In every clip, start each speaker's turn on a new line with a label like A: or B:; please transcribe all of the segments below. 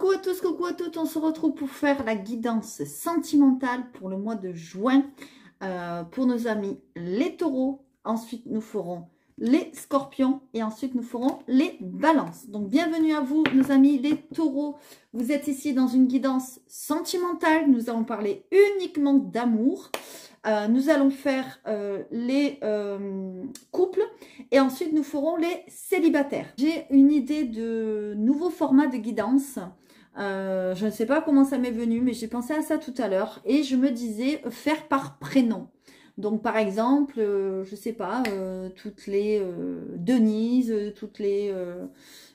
A: Coucou à tous, coucou à toutes, on se retrouve pour faire la guidance sentimentale pour le mois de juin pour nos amis les taureaux. Ensuite, nous ferons les scorpions et ensuite nous ferons les balances. Donc, bienvenue à vous, nos amis les taureaux. Vous êtes ici dans une guidance sentimentale. Nous allons parler uniquement d'amour. Nous allons faire les couples et ensuite nous ferons les célibataires. J'ai une idée de nouveau format de guidance. Je ne sais pas comment ça m'est venu, mais j'ai pensé à ça tout à l'heure et je me disais faire par prénom. Donc par exemple, je sais pas, toutes les Denise, toutes les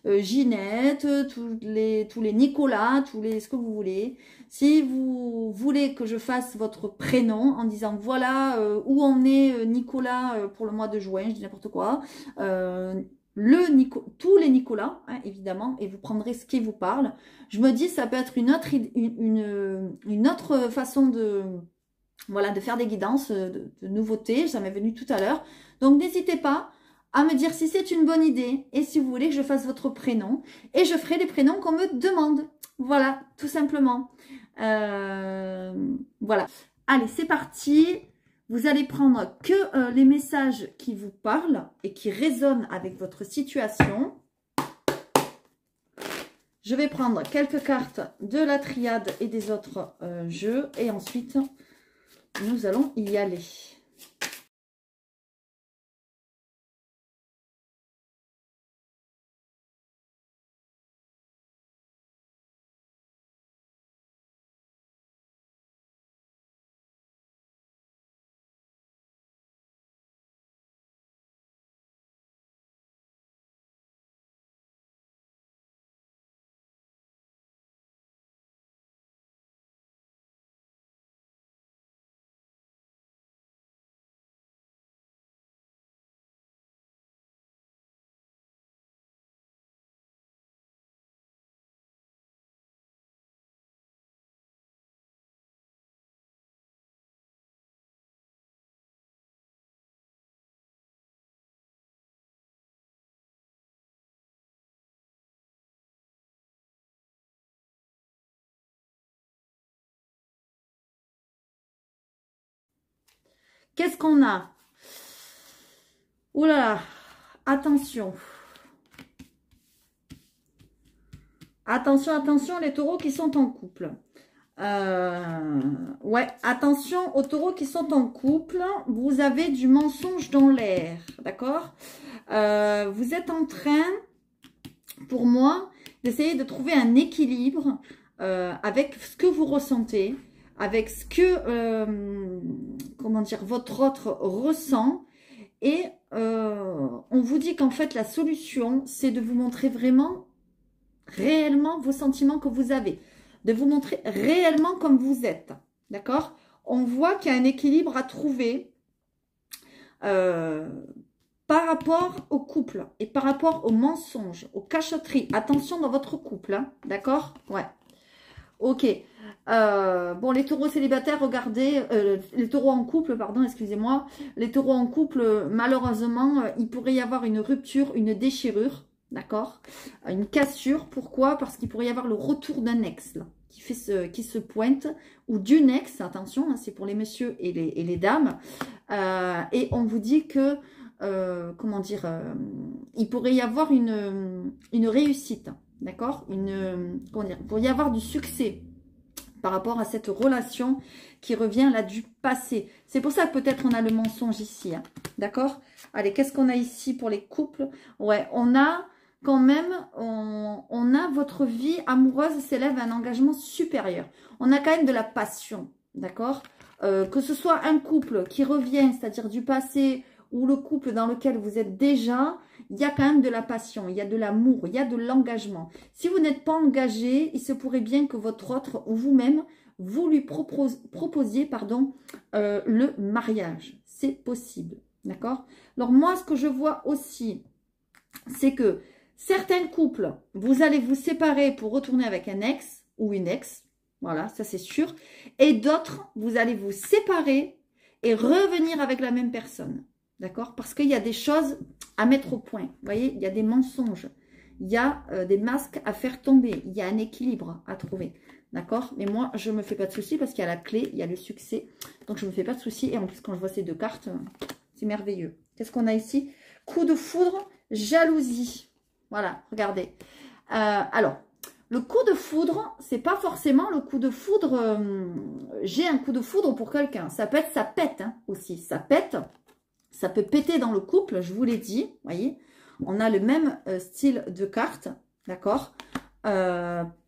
A: Ginette, tous les Nicolas, tous les ce que vous voulez. Si vous voulez que je fasse votre prénom en disant voilà où en est Nicolas pour le mois de juin, je dis n'importe quoi, tous les Nicolas, hein, évidemment, et vous prendrez ce qui vous parle. Je me dis ça peut être une autre façon de... Voilà, de faire des guidances, de nouveautés, ça m'est venu tout à l'heure. Donc, n'hésitez pas à me dire si c'est une bonne idée et si vous voulez que je fasse votre prénom. Et je ferai les prénoms qu'on me demande. Voilà, tout simplement. Voilà. Allez, c'est parti. Vous allez prendre que les messages qui vous parlent et qui résonnent avec votre situation. Je vais prendre quelques cartes de la triade et des autres jeux. Et ensuite... nous allons y aller. Qu'est-ce qu'on a? Ouh là là, attention. Attention, attention, les taureaux qui sont en couple. Ouais, attention aux taureaux qui sont en couple. Vous avez du mensonge dans l'air, d'accord? Vous êtes en train, pour moi, d'essayer de trouver un équilibre avec ce que vous ressentez, avec ce que, comment dire, votre autre ressent. Et on vous dit qu'en fait, la solution, c'est de vous montrer vraiment, réellement vos sentiments que vous avez. De vous montrer réellement comme vous êtes. D'accord? On voit qu'il y a un équilibre à trouver par rapport au couple et par rapport aux mensonges, aux cachotteries. Attention dans votre couple. Hein, d'accord? Ouais. Ok. Bon, les taureaux célibataires, regardez, les taureaux en couple, pardon, excusez-moi. Les taureaux en couple, malheureusement, il pourrait y avoir une rupture, une déchirure, d'accord? Une cassure. Pourquoi? Parce qu'il pourrait y avoir le retour d'un ex, là, qui se pointe, ou d'une ex, attention, hein, c'est pour les messieurs et les dames. Et on vous dit que, comment dire, il pourrait y avoir une réussite. D'accord? Comment dire, il pourrait y avoir du succès par rapport à cette relation qui revient là du passé. C'est pour ça que peut-être on a le mensonge ici. Hein, d'accord? Allez, qu'est-ce qu'on a ici pour les couples? Ouais, on a quand même, on a votre vie amoureuse s'élève à un engagement supérieur. On a quand même de la passion. D'accord? Que ce soit un couple qui revient, c'est-à-dire du passé, ou le couple dans lequel vous êtes déjà, il y a quand même de la passion, il y a de l'amour, il y a de l'engagement. Si vous n'êtes pas engagé, il se pourrait bien que votre autre ou vous-même, vous lui proposiez le mariage. C'est possible, d'accord? Alors moi, ce que je vois aussi, c'est que certains couples, vous allez vous séparer pour retourner avec un ex ou une ex, voilà, ça c'est sûr. Et d'autres, vous allez vous séparer et revenir avec la même personne. D'accord? Parce qu'il y a des choses à mettre au point. Vous voyez, il y a des mensonges. Il y a des masques à faire tomber. Il y a un équilibre à trouver. D'accord? Mais moi, je ne me fais pas de soucis parce qu'il y a la clé, il y a le succès. Donc, je ne me fais pas de soucis. Et en plus, quand je vois ces 2 cartes, c'est merveilleux. Qu'est-ce qu'on a ici? Coup de foudre, jalousie. Voilà, regardez. Alors, le coup de foudre, c'est pas forcément le coup de foudre. J'ai un coup de foudre pour quelqu'un. Ça peut être, ça pète hein, aussi. Ça pète. Ça peut péter dans le couple, je vous l'ai dit. Voyez, on a le même style de carte. D'accord?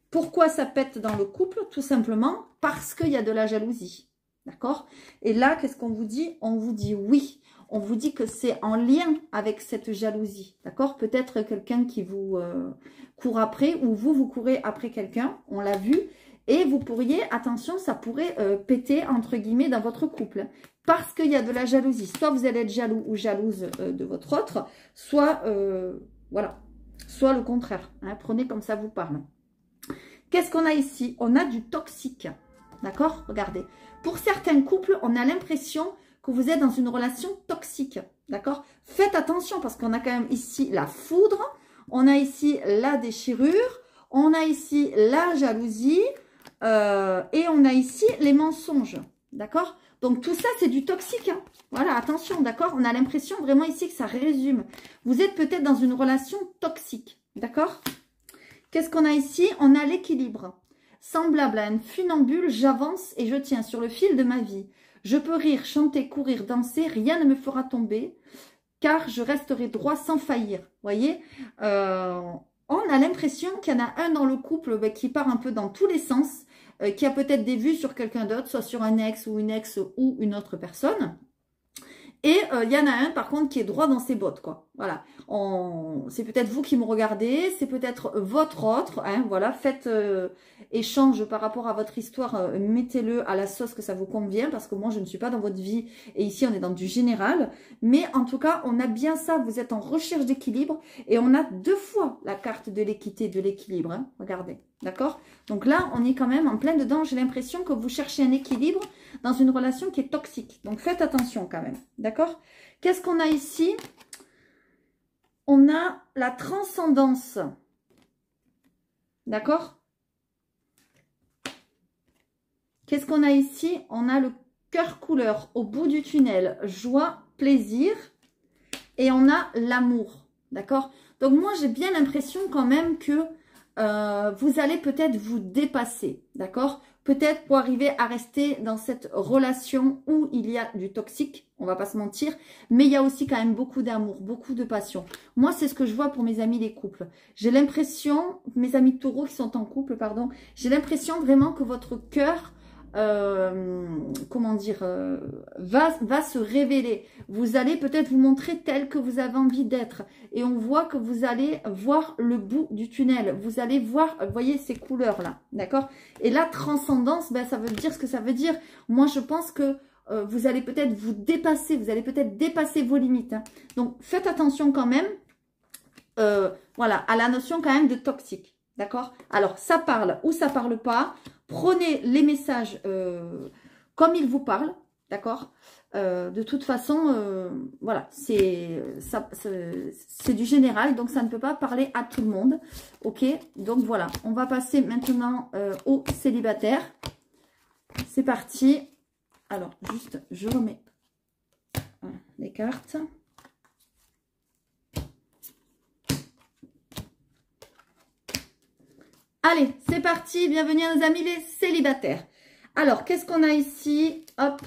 A: Pourquoi ça pète dans le couple? Tout simplement parce qu'il y a de la jalousie. D'accord? Et là, qu'est-ce qu'on vous dit? On vous dit oui. On vous dit que c'est en lien avec cette jalousie. D'accord? Peut-être quelqu'un qui vous court après ou vous courez après quelqu'un. On l'a vu. Et vous pourriez, attention, ça pourrait péter, entre guillemets, dans votre couple. Parce qu'il y a de la jalousie. Soit vous allez être jaloux ou jalouse de votre autre, soit, voilà, soit le contraire. Hein, prenez comme ça vous parle. Qu'est-ce qu'on a ici? On a du toxique. D'accord? Regardez. Pour certains couples, on a l'impression que vous êtes dans une relation toxique. D'accord? Faites attention parce qu'on a quand même ici la foudre. On a ici la déchirure. On a ici la jalousie. Et on a ici les mensonges. D'accord? Donc tout ça, c'est du toxique. Hein. Voilà, attention, d'accord? On a l'impression vraiment ici que ça résume. Vous êtes peut-être dans une relation toxique. D'accord? Qu'est-ce qu'on a ici? On a l'équilibre. Semblable à une funambule, j'avance et je tiens sur le fil de ma vie. Je peux rire, chanter, courir, danser, rien ne me fera tomber, car je resterai droit sans faillir. Vous voyez, on a l'impression qu'il y en a un dans le couple qui part un peu dans tous les sens, qui a peut-être des vues sur quelqu'un d'autre, soit sur un ex ou une autre personne. Et il y en a un, par contre, qui est droit dans ses bottes, quoi. Voilà. C'est peut-être vous qui me regardez, c'est peut-être votre autre. Hein, voilà, faites échange par rapport à votre histoire. Mettez-le à la sauce que ça vous convient, parce que moi, je ne suis pas dans votre vie. Et ici, on est dans du général. Mais en tout cas, on a bien ça. Vous êtes en recherche d'équilibre. Et on a 2 fois la carte de l'équité, de l'équilibre. Hein, regardez. D'accord? Donc là, on est quand même en plein dedans. J'ai l'impression que vous cherchez un équilibre dans une relation qui est toxique. Donc faites attention quand même. D'accord? Qu'est-ce qu'on a ici? On a la transcendance. D'accord? Qu'est-ce qu'on a ici? On a le cœur couleur au bout du tunnel. Joie, plaisir. Et on a l'amour. D'accord? Donc moi, j'ai bien l'impression quand même que vous allez peut-être vous dépasser, d'accord? Peut-être pour arriver à rester dans cette relation où il y a du toxique, on va pas se mentir, mais il y a aussi quand même beaucoup d'amour, beaucoup de passion. Moi, c'est ce que je vois pour mes amis les couples. J'ai l'impression, mes amis taureaux qui sont en couple, pardon, j'ai l'impression vraiment que votre cœur, comment dire, va se révéler. Vous allez peut-être vous montrer tel que vous avez envie d'être. Et on voit que vous allez voir le bout du tunnel. Vous allez voir, vous voyez ces couleurs-là, d'accord? Et la transcendance, ben, ça veut dire ce que ça veut dire. Moi, je pense que vous allez peut-être vous dépasser. Vous allez peut-être dépasser vos limites. Hein. Donc, faites attention quand même, voilà, à la notion quand même de toxique. D'accord? Alors, ça parle ou ça parle pas. Prenez les messages comme ils vous parlent. D'accord? De toute façon, voilà, c'est du général. Donc, ça ne peut pas parler à tout le monde. Ok? Donc, voilà. On va passer maintenant aux célibataires. C'est parti. Alors, juste, je remets les cartes. Allez, c'est parti. Bienvenue à nos amis les célibataires. Alors, qu'est-ce qu'on a ici? Hop.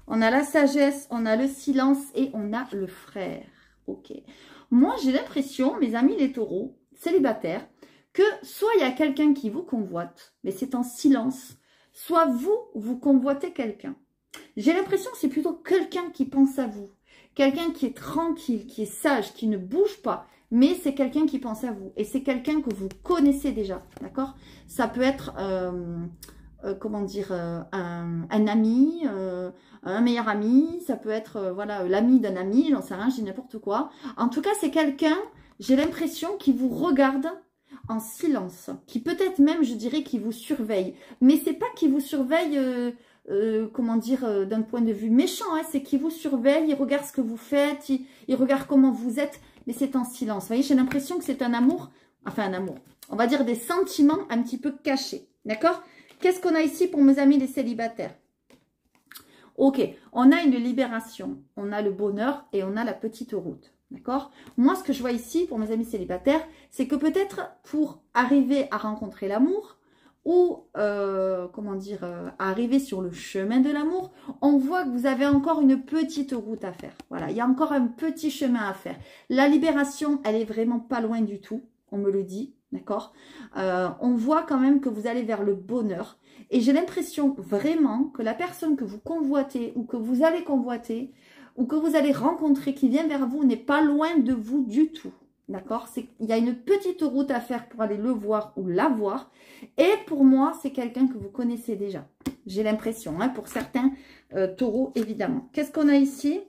A: On a la sagesse, on a le silence et on a le frère. Ok. Moi, j'ai l'impression, mes amis les taureaux, célibataires, que soit il y a quelqu'un qui vous convoite, mais c'est en silence, soit vous convoitez quelqu'un. J'ai l'impression que c'est plutôt quelqu'un qui pense à vous. Quelqu'un qui est tranquille, qui est sage, qui ne bouge pas. Mais c'est quelqu'un qui pense à vous. Et c'est quelqu'un que vous connaissez déjà. D'accord? Ça peut être, comment dire, un ami, un meilleur ami. Ça peut être, voilà, l'ami d'un ami. J'en sais rien, je dis n'importe quoi. En tout cas, c'est quelqu'un, j'ai l'impression, qui vous regarde en silence. Qui peut-être même, je dirais, qui vous surveille. Mais c'est pas qui vous surveille... comment dire, d'un point de vue méchant, hein, c'est qu'il vous surveille, il regarde ce que vous faites, il regarde comment vous êtes, mais c'est en silence. Vous voyez, j'ai l'impression que c'est un amour, enfin un amour, on va dire des sentiments un petit peu cachés. D'accord? Qu'est-ce qu'on a ici pour mes amis les célibataires? Ok, on a une libération, on a le bonheur et on a la petite route. D'accord? Moi, ce que je vois ici pour mes amis célibataires, c'est que peut-être pour arriver à rencontrer l'amour ou, comment dire, arriver sur le chemin de l'amour, on voit que vous avez encore une petite route à faire. Voilà, il y a encore un petit chemin à faire. La libération, elle est vraiment pas loin du tout, on me le dit, d'accord? On voit quand même que vous allez vers le bonheur. Et j'ai l'impression vraiment que la personne que vous convoitez ou que vous allez convoiter ou que vous allez rencontrer qui vient vers vous n'est pas loin de vous du tout. D'accord? Il y a une petite route à faire pour aller le voir ou la voir. Et pour moi, c'est quelqu'un que vous connaissez déjà. J'ai l'impression, hein, pour certains taureaux, évidemment. Qu'est-ce qu'on a ici?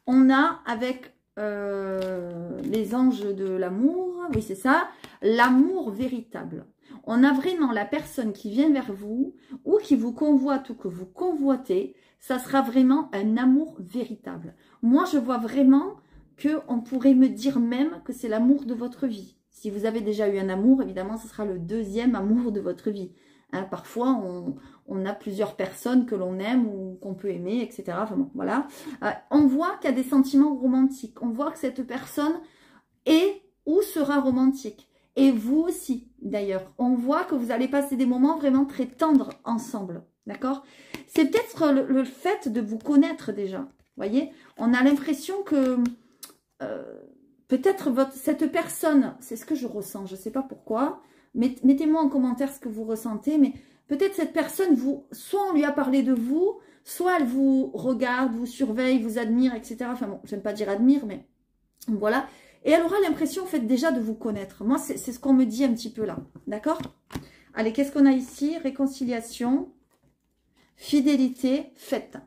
A: On a avec les anges de l'amour, oui c'est ça, l'amour véritable. On a vraiment la personne qui vient vers vous ou qui vous convoite ou que vous convoitez, ça sera vraiment un amour véritable. Moi, je vois vraiment qu'on pourrait me dire même que c'est l'amour de votre vie. Si vous avez déjà eu un amour, évidemment, ce sera le deuxième amour de votre vie. Hein, parfois, on a plusieurs personnes que l'on aime ou qu'on peut aimer, etc. Enfin bon, voilà. On voit qu'il y a des sentiments romantiques. On voit que cette personne est ou sera romantique. Et vous aussi, d'ailleurs. On voit que vous allez passer des moments vraiment très tendres ensemble. D'accord? C'est peut-être le fait de vous connaître déjà. Vous voyez? On a l'impression que peut-être cette personne, c'est ce que je ressens, je ne sais pas pourquoi. Mettez-moi en commentaire ce que vous ressentez, mais peut-être cette personne, soit on lui a parlé de vous, soit elle vous regarde, vous surveille, vous admire, etc. Enfin bon, j'aime pas dire admire, mais voilà. Et elle aura l'impression, en fait, déjà de vous connaître. Moi, c'est ce qu'on me dit un petit peu là. D'accord? Allez, qu'est-ce qu'on a ici? Réconciliation, fidélité, fête.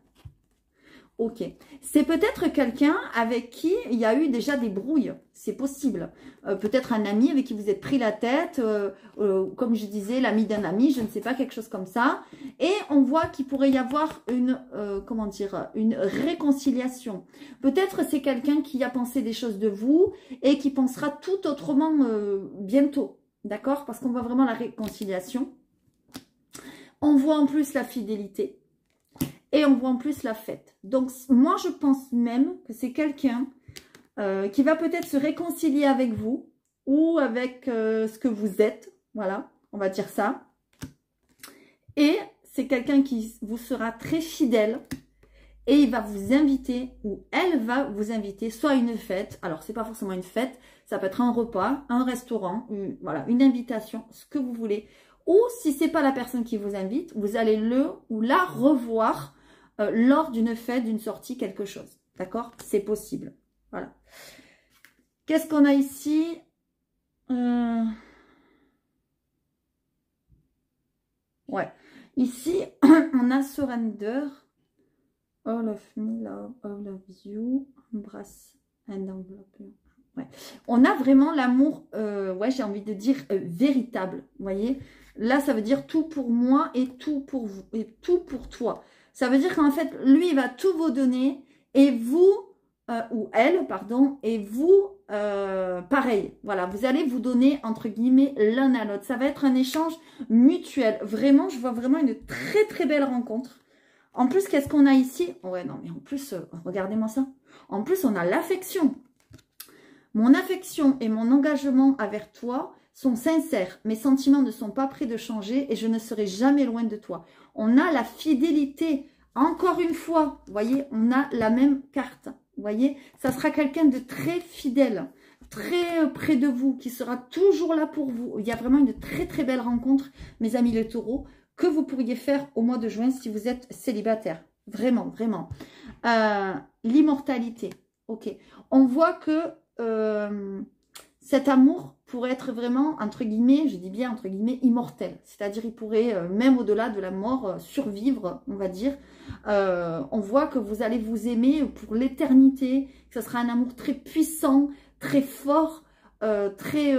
A: Ok. C'est peut-être quelqu'un avec qui il y a eu déjà des brouilles. C'est possible. Peut-être un ami avec qui vous êtes pris la tête. Comme je disais, l'ami d'un ami, je ne sais pas, quelque chose comme ça. Et on voit qu'il pourrait y avoir une, comment dire, une réconciliation. Peut-être c'est quelqu'un qui a pensé des choses de vous et qui pensera tout autrement bientôt. D'accord? Parce qu'on voit vraiment la réconciliation. On voit en plus la fidélité. Et on voit en plus la fête. Donc, moi, je pense même que c'est quelqu'un qui va peut-être se réconcilier avec vous ou avec ce que vous êtes. Voilà, on va dire ça. Et c'est quelqu'un qui vous sera très fidèle et il va vous inviter ou elle va vous inviter soit à une fête. Alors, c'est pas forcément une fête. Ça peut être un repas, un restaurant, voilà, une invitation, ce que vous voulez. Ou si c'est pas la personne qui vous invite, vous allez le ou la revoir lors d'une fête, d'une sortie, quelque chose. D'accord? C'est possible. Voilà. Qu'est-ce qu'on a ici? Ouais. Ici, on a surrender. All of me, love, all of you. Embrace and envelope. Ouais. On a vraiment l'amour, ouais, j'ai envie de dire véritable. Vous voyez? Là, ça veut dire tout pour moi et tout pour vous. Et tout pour toi. Ça veut dire qu'en fait, lui, il va tout vous donner et vous, ou elle, pardon, et vous, pareil. Voilà, vous allez vous donner, entre guillemets, l'un à l'autre. Ça va être un échange mutuel. Vraiment, je vois vraiment une très, très belle rencontre. En plus, qu'est-ce qu'on a ici? Ouais, non, mais en plus, regardez-moi ça. En plus, on a l'affection. Mon affection et mon engagement envers toi sont sincères. Mes sentiments ne sont pas prêts de changer et je ne serai jamais loin de toi. On a la fidélité. Encore une fois, vous voyez, on a la même carte. Vous voyez, ça sera quelqu'un de très fidèle, très près de vous, qui sera toujours là pour vous. Il y a vraiment une très très belle rencontre, mes amis les taureaux, que vous pourriez faire au mois de juin si vous êtes célibataire. Vraiment, vraiment. L'immortalité. Ok. On voit que cet amour pourrait être vraiment, entre guillemets, je dis bien entre guillemets, immortel. C'est-à-dire, il pourrait, même au-delà de la mort, survivre, on va dire. On voit que vous allez vous aimer pour l'éternité, que ce sera un amour très puissant, très fort, très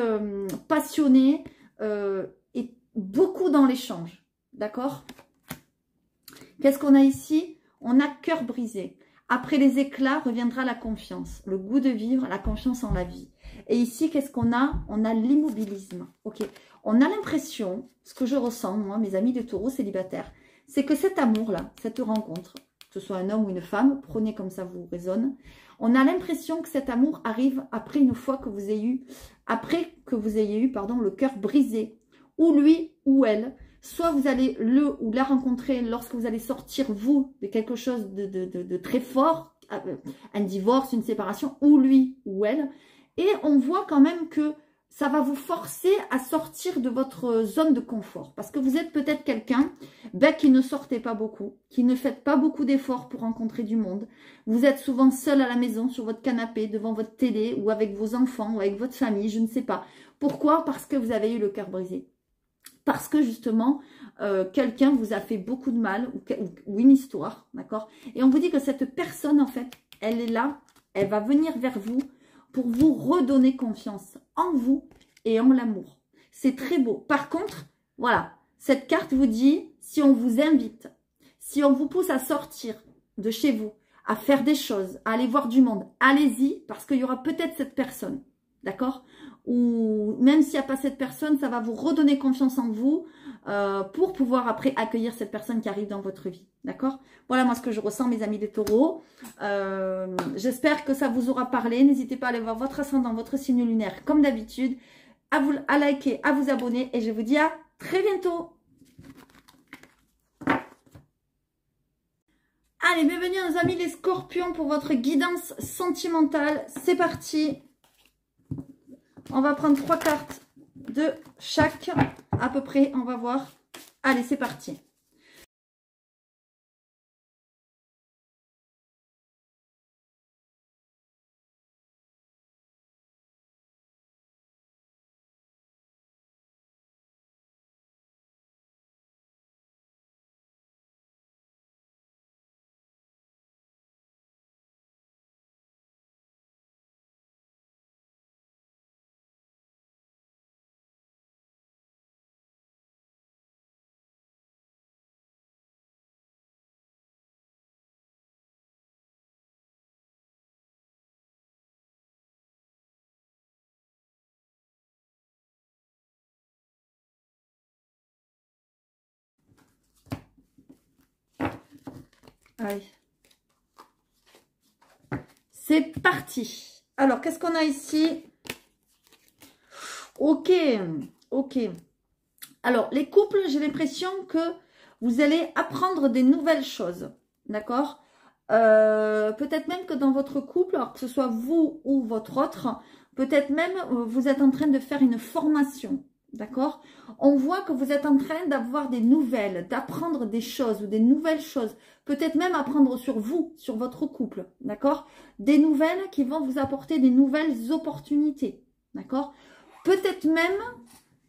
A: passionné, et beaucoup dans l'échange. D'accord? Qu'est-ce qu'on a ici? On a cœur brisé. Après les éclats reviendra la confiance, le goût de vivre, la confiance en la vie. Et ici, qu'est-ce qu'on a? On a l'immobilisme. Ok. On a l'impression, ce que je ressens, moi, mes amis de taureaux célibataires, c'est que cet amour-là, cette rencontre, que ce soit un homme ou une femme, prenez comme ça vous résonne, on a l'impression que cet amour arrive après une fois que vous ayez eu, le cœur brisé, ou lui ou elle, soit vous allez le ou la rencontrer lorsque vous allez sortir, vous, de quelque chose de très fort, un divorce, une séparation, ou lui ou elle, et on voit quand même que ça va vous forcer à sortir de votre zone de confort. Parce que vous êtes peut-être quelqu'un qui ne sortait pas beaucoup, qui ne fait pas beaucoup d'efforts pour rencontrer du monde. Vous êtes souvent seul à la maison, sur votre canapé, devant votre télé, ou avec vos enfants, ou avec votre famille, je ne sais pas. Pourquoi? Parce que vous avez eu le cœur brisé. Parce que justement, quelqu'un vous a fait beaucoup de mal, ou une histoire, d'accord? Et on vous dit que cette personne, en fait, elle est là, elle va venir vers vous, pour vous redonner confiance en vous et en l'amour. C'est très beau. Par contre, voilà, cette carte vous dit, si on vous invite, si on vous pousse à sortir de chez vous, à faire des choses, à aller voir du monde, allez-y, parce qu'il y aura peut-être cette personne, d'accord? Ou même s'il n'y a pas cette personne, ça va vous redonner confiance en vous pour pouvoir après accueillir cette personne qui arrive dans votre vie. D'accord? Voilà moi ce que je ressens, mes amis des taureaux. J'espère que ça vous aura parlé. N'hésitez pas à aller voir votre ascendant, votre signe lunaire comme d'habitude. À liker, à vous abonner et je vous dis à très bientôt. Allez, bienvenue nos amis les scorpions pour votre guidance sentimentale. C'est parti. On va prendre 3 cartes de chaque, à peu près, on va voir. Allez, c'est parti. Allez. C'est parti. Alors, qu'est-ce qu'on a ici? Ok, ok. Alors, les couples, j'ai l'impression que vous allez apprendre des nouvelles choses. D'accord? Peut-être même que dans votre couple, alors que ce soit vous ou votre autre, peut-être même vous êtes en train de faire une formation. D'accord? On voit que vous êtes en train d'avoir des nouvelles, d'apprendre des choses ou des nouvelles choses. Peut-être même apprendre sur vous, sur votre couple. D'accord? Des nouvelles qui vont vous apporter des nouvelles opportunités. D'accord? Peut-être même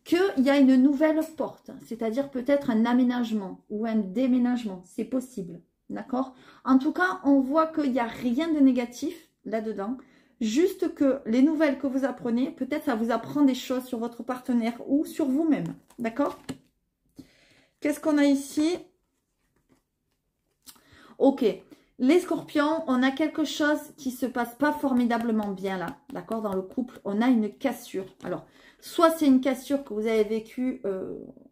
A: qu'il y a une nouvelle porte. C'est-à-dire peut-être un aménagement ou un déménagement. C'est possible. D'accord? En tout cas, on voit qu'il n'y a rien de négatif là-dedans. Juste que les nouvelles que vous apprenez, peut-être ça vous apprend des choses sur votre partenaire ou sur vous-même. D'accord? Qu'est-ce qu'on a ici? Ok. Les scorpions, on a quelque chose qui se passe pas formidablement bien là. D'accord? Dans le couple, on a une cassure. Alors, soit c'est une cassure que vous avez vécue,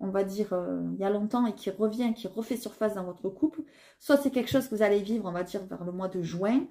A: on va dire, il y a longtemps et qui revient, qui refait surface dans votre couple. Soit c'est quelque chose que vous allez vivre, on va dire, vers le mois de juin.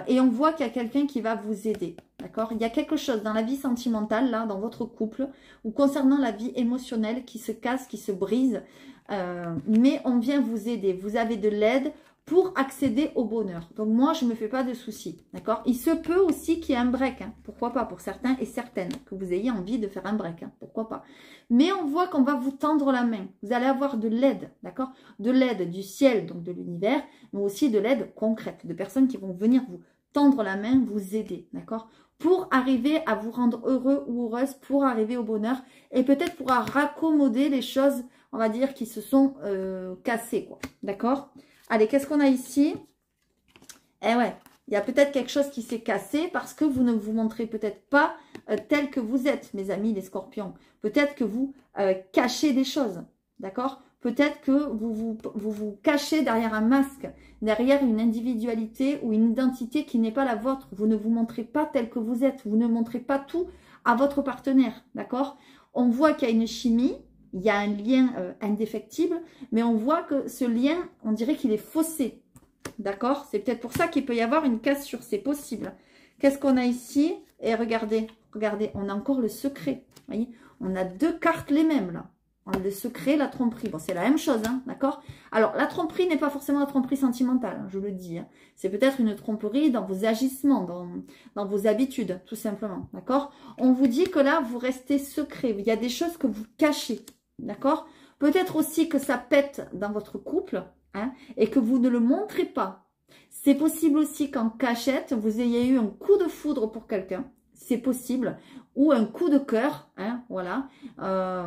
A: Et on voit qu'il y a quelqu'un qui va vous aider. D'accord? Il y a quelque chose dans la vie sentimentale, là, dans votre couple, ou concernant la vie émotionnelle qui se casse, qui se brise. Mais on vient vous aider. Vous avez de l'aide pour accéder au bonheur. Donc moi, je ne me fais pas de soucis. D'accord? Il se peut aussi qu'il y ait un break. Hein. Pourquoi pas? Pour certains et certaines. Que vous ayez envie de faire un break. Hein. Pourquoi pas? Mais on voit qu'on va vous tendre la main. Vous allez avoir de l'aide. D'accord? De l'aide du ciel, donc de l'univers. Mais aussi de l'aide concrète. De personnes qui vont venir vous tendre la main, vous aider. D'accord? Pour arriver à vous rendre heureux ou heureuse. Pour arriver au bonheur. Et peut-être pour raccommoder les choses, on va dire, qui se sont cassées. D'accord? Allez, qu'est-ce qu'on a ici? Eh ouais, il y a peut-être quelque chose qui s'est cassé parce que vous ne vous montrez peut-être pas tel que vous êtes, mes amis les scorpions. Peut-être que vous cachez des choses, d'accord? peut-être que vous cachez derrière un masque, derrière une individualité ou une identité qui n'est pas la vôtre. Vous ne vous montrez pas tel que vous êtes. Vous ne montrez pas tout à votre partenaire, d'accord? On voit qu'il y a une chimie, il y a un lien indéfectible, mais on voit que ce lien, on dirait qu'il est faussé, d'accord? C'est peut-être pour ça qu'il peut y avoir une cassure, c'est possible. Qu'est-ce qu'on a ici? Et regardez, on a encore le secret, vous voyez? On a deux cartes les mêmes, là. Le secret, la tromperie. Bon, c'est la même chose, hein, d'accord? Alors, la tromperie n'est pas forcément la tromperie sentimentale, hein, je le dis. Hein. C'est peut-être une tromperie dans vos agissements, dans vos habitudes, tout simplement, d'accord? On vous dit que là, vous restez secret. Il y a des choses que vous cachez, d'accord? Peut-être aussi que ça pète dans votre couple, hein, et que vous ne le montrez pas. C'est possible aussi qu'en cachette, vous ayez eu un coup de foudre pour quelqu'un. C'est possible. Ou un coup de cœur, hein, voilà. On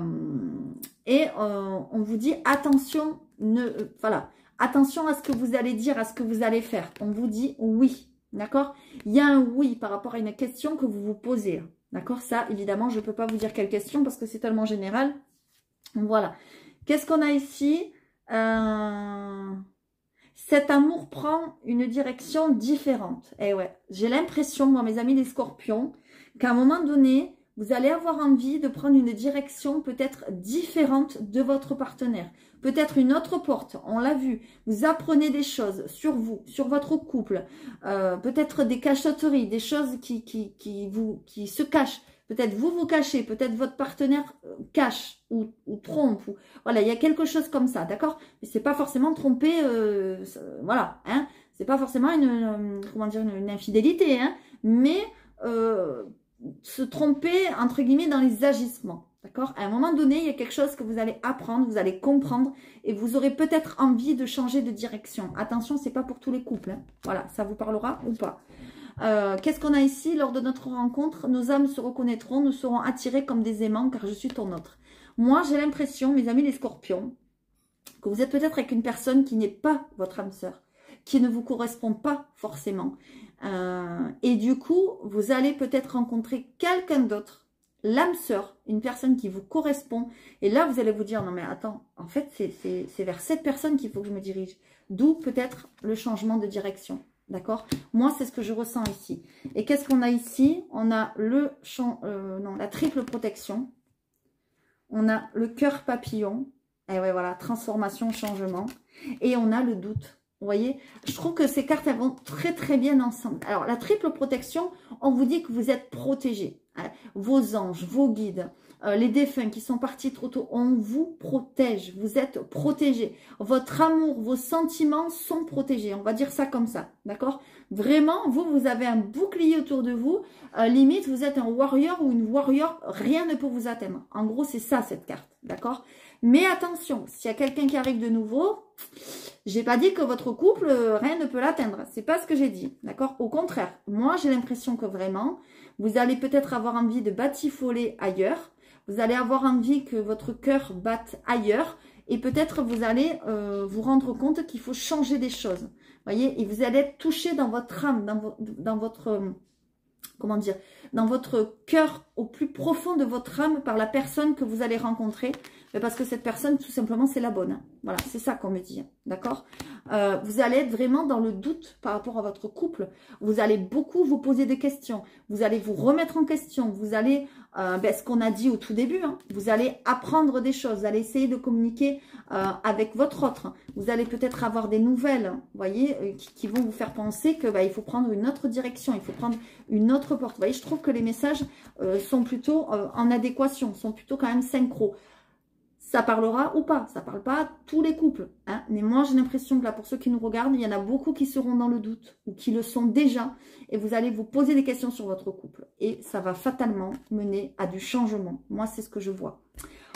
A: vous dit attention, voilà, attention à ce que vous allez dire, à ce que vous allez faire. On vous dit oui, d'accord? Il y a un oui par rapport à une question que vous vous posez, d'accord? Ça, évidemment, je ne peux pas vous dire quelle question parce que c'est tellement général. Voilà. Qu'est-ce qu'on a ici? Cet amour prend une direction différente. Et ouais, j'ai l'impression, moi, mes amis les scorpions, qu'à un moment donné, vous allez avoir envie de prendre une direction peut-être différente de votre partenaire. Peut-être une autre porte, on l'a vu. Vous apprenez des choses sur vous, sur votre couple. Peut-être des cachotteries, des choses qui se cachent. Peut-être vous vous cachez, peut-être votre partenaire cache ou trompe. Voilà, il y a quelque chose comme ça, d'accord? Mais c'est pas forcément tromper, voilà, hein? C'est pas forcément une infidélité, hein? Mais se tromper, entre guillemets, dans les agissements. D'accord? À un moment donné, il y a quelque chose que vous allez apprendre, vous allez comprendre et vous aurez peut-être envie de changer de direction. Attention, c'est pas pour tous les couples. Hein. Voilà, ça vous parlera ou pas. Qu'est-ce qu'on a ici? Lors de notre rencontre, nos âmes se reconnaîtront, nous serons attirés comme des aimants car je suis ton autre. Moi, j'ai l'impression, mes amis les scorpions, que vous êtes peut-être avec une personne qui n'est pas votre âme sœur, qui ne vous correspond pas forcément. Et du coup, vous allez peut-être rencontrer quelqu'un d'autre, l'âme sœur, une personne qui vous correspond. Et là, vous allez vous dire, non mais attends, en fait, c'est vers cette personne qu'il faut que je me dirige. D'où peut-être le changement de direction. D'accord? Moi, c'est ce que je ressens ici. Et qu'est-ce qu'on a ici? On a la triple protection. On a le cœur papillon. Et ouais, voilà, transformation, changement. Et on a le doute. Vous voyez, je trouve que ces cartes, elles vont très très bien ensemble. Alors, la triple protection, on vous dit que vous êtes protégés. Hein, vos anges, vos guides, les défunts qui sont partis trop tôt, on vous protège. Vous êtes protégés. Votre amour, vos sentiments sont protégés. On va dire ça comme ça, d'accord? Vraiment, vous avez un bouclier autour de vous. Limite, vous êtes un warrior ou une warrior, rien ne peut vous atteindre. En gros, c'est ça cette carte, d'accord? Mais attention, s'il y a quelqu'un qui arrive de nouveau, j'ai pas dit que votre couple, rien ne peut l'atteindre. C'est pas ce que j'ai dit, d'accord? Au contraire, moi j'ai l'impression que vraiment, vous allez peut-être avoir envie de batifoler ailleurs. Vous allez avoir envie que votre cœur batte ailleurs. Et peut-être vous allez vous rendre compte qu'il faut changer des choses. Voyez? Et vous allez être touché dans votre âme, dans votre... comment dire, dans votre cœur, au plus profond de votre âme, par la personne que vous allez rencontrer, parce que cette personne, tout simplement, c'est la bonne. Voilà, c'est ça qu'on me dit, d'accord? Vous allez être vraiment dans le doute par rapport à votre couple. Vous allez beaucoup vous poser des questions. Vous allez vous remettre en question. Vous allez, ce qu'on a dit au tout début, hein, vous allez apprendre des choses. Vous allez essayer de communiquer avec votre autre. Vous allez peut-être avoir des nouvelles, vous voyez, qui vont vous faire penser que il faut prendre une autre direction, il faut prendre une autre porte. Vous voyez, je trouve que les messages sont plutôt en adéquation, sont plutôt quand même synchro. Ça parlera ou pas, ça parle pas à tous les couples. Hein, mais moi, j'ai l'impression que là, pour ceux qui nous regardent, il y en a beaucoup qui seront dans le doute ou qui le sont déjà. Et vous allez vous poser des questions sur votre couple. Et ça va fatalement mener à du changement. Moi, c'est ce que je vois.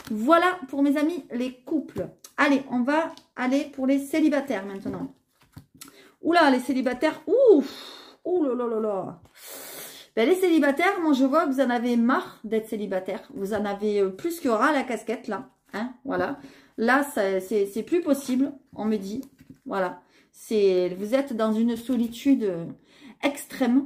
A: Voilà pour mes amis, les couples. Allez, on va aller pour les célibataires maintenant. Oula, les célibataires, ouf, ouh là là là là. Ben, les célibataires, moi, je vois que vous en avez marre d'être célibataire. Vous en avez plus que ras la casquette, là. Hein, voilà. Là, c'est plus possible, on me dit. Voilà. Vous êtes dans une solitude extrême.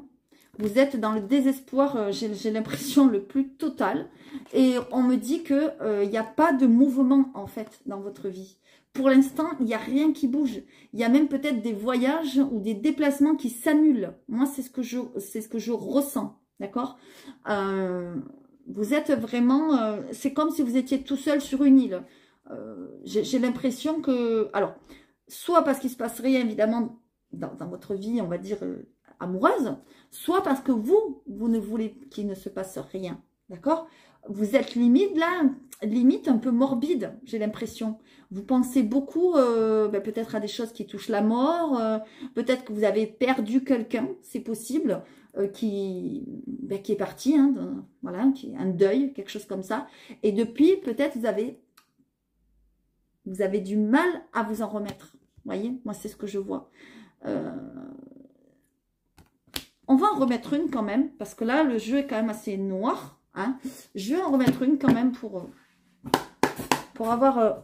A: Vous êtes dans le désespoir, j'ai l'impression, le plus total. Et on me dit qu'il n'y a pas de mouvement, en fait, dans votre vie. Pour l'instant, il n'y a rien qui bouge. Il y a même peut-être des voyages ou des déplacements qui s'annulent. Moi, c'est ce que je ressens. D'accord? Vous êtes vraiment... c'est comme si vous étiez tout seul sur une île. J'ai l'impression que... Alors, soit parce qu'il ne se passe rien, évidemment, dans votre vie, on va dire, amoureuse, soit parce que vous ne voulez qu'il ne se passe rien. D'accord? Vous êtes limite, là, limite un peu morbide, j'ai l'impression. Vous pensez beaucoup, peut-être à des choses qui touchent la mort, peut-être que vous avez perdu quelqu'un, c'est possible, qui est parti, hein, voilà, un deuil, quelque chose comme ça. Et depuis, peut-être vous avez du mal à vous en remettre. Vous voyez, moi, c'est ce que je vois. On va en remettre une quand même, parce que là, le jeu est quand même assez noir. Hein. Je vais en remettre une quand même pour avoir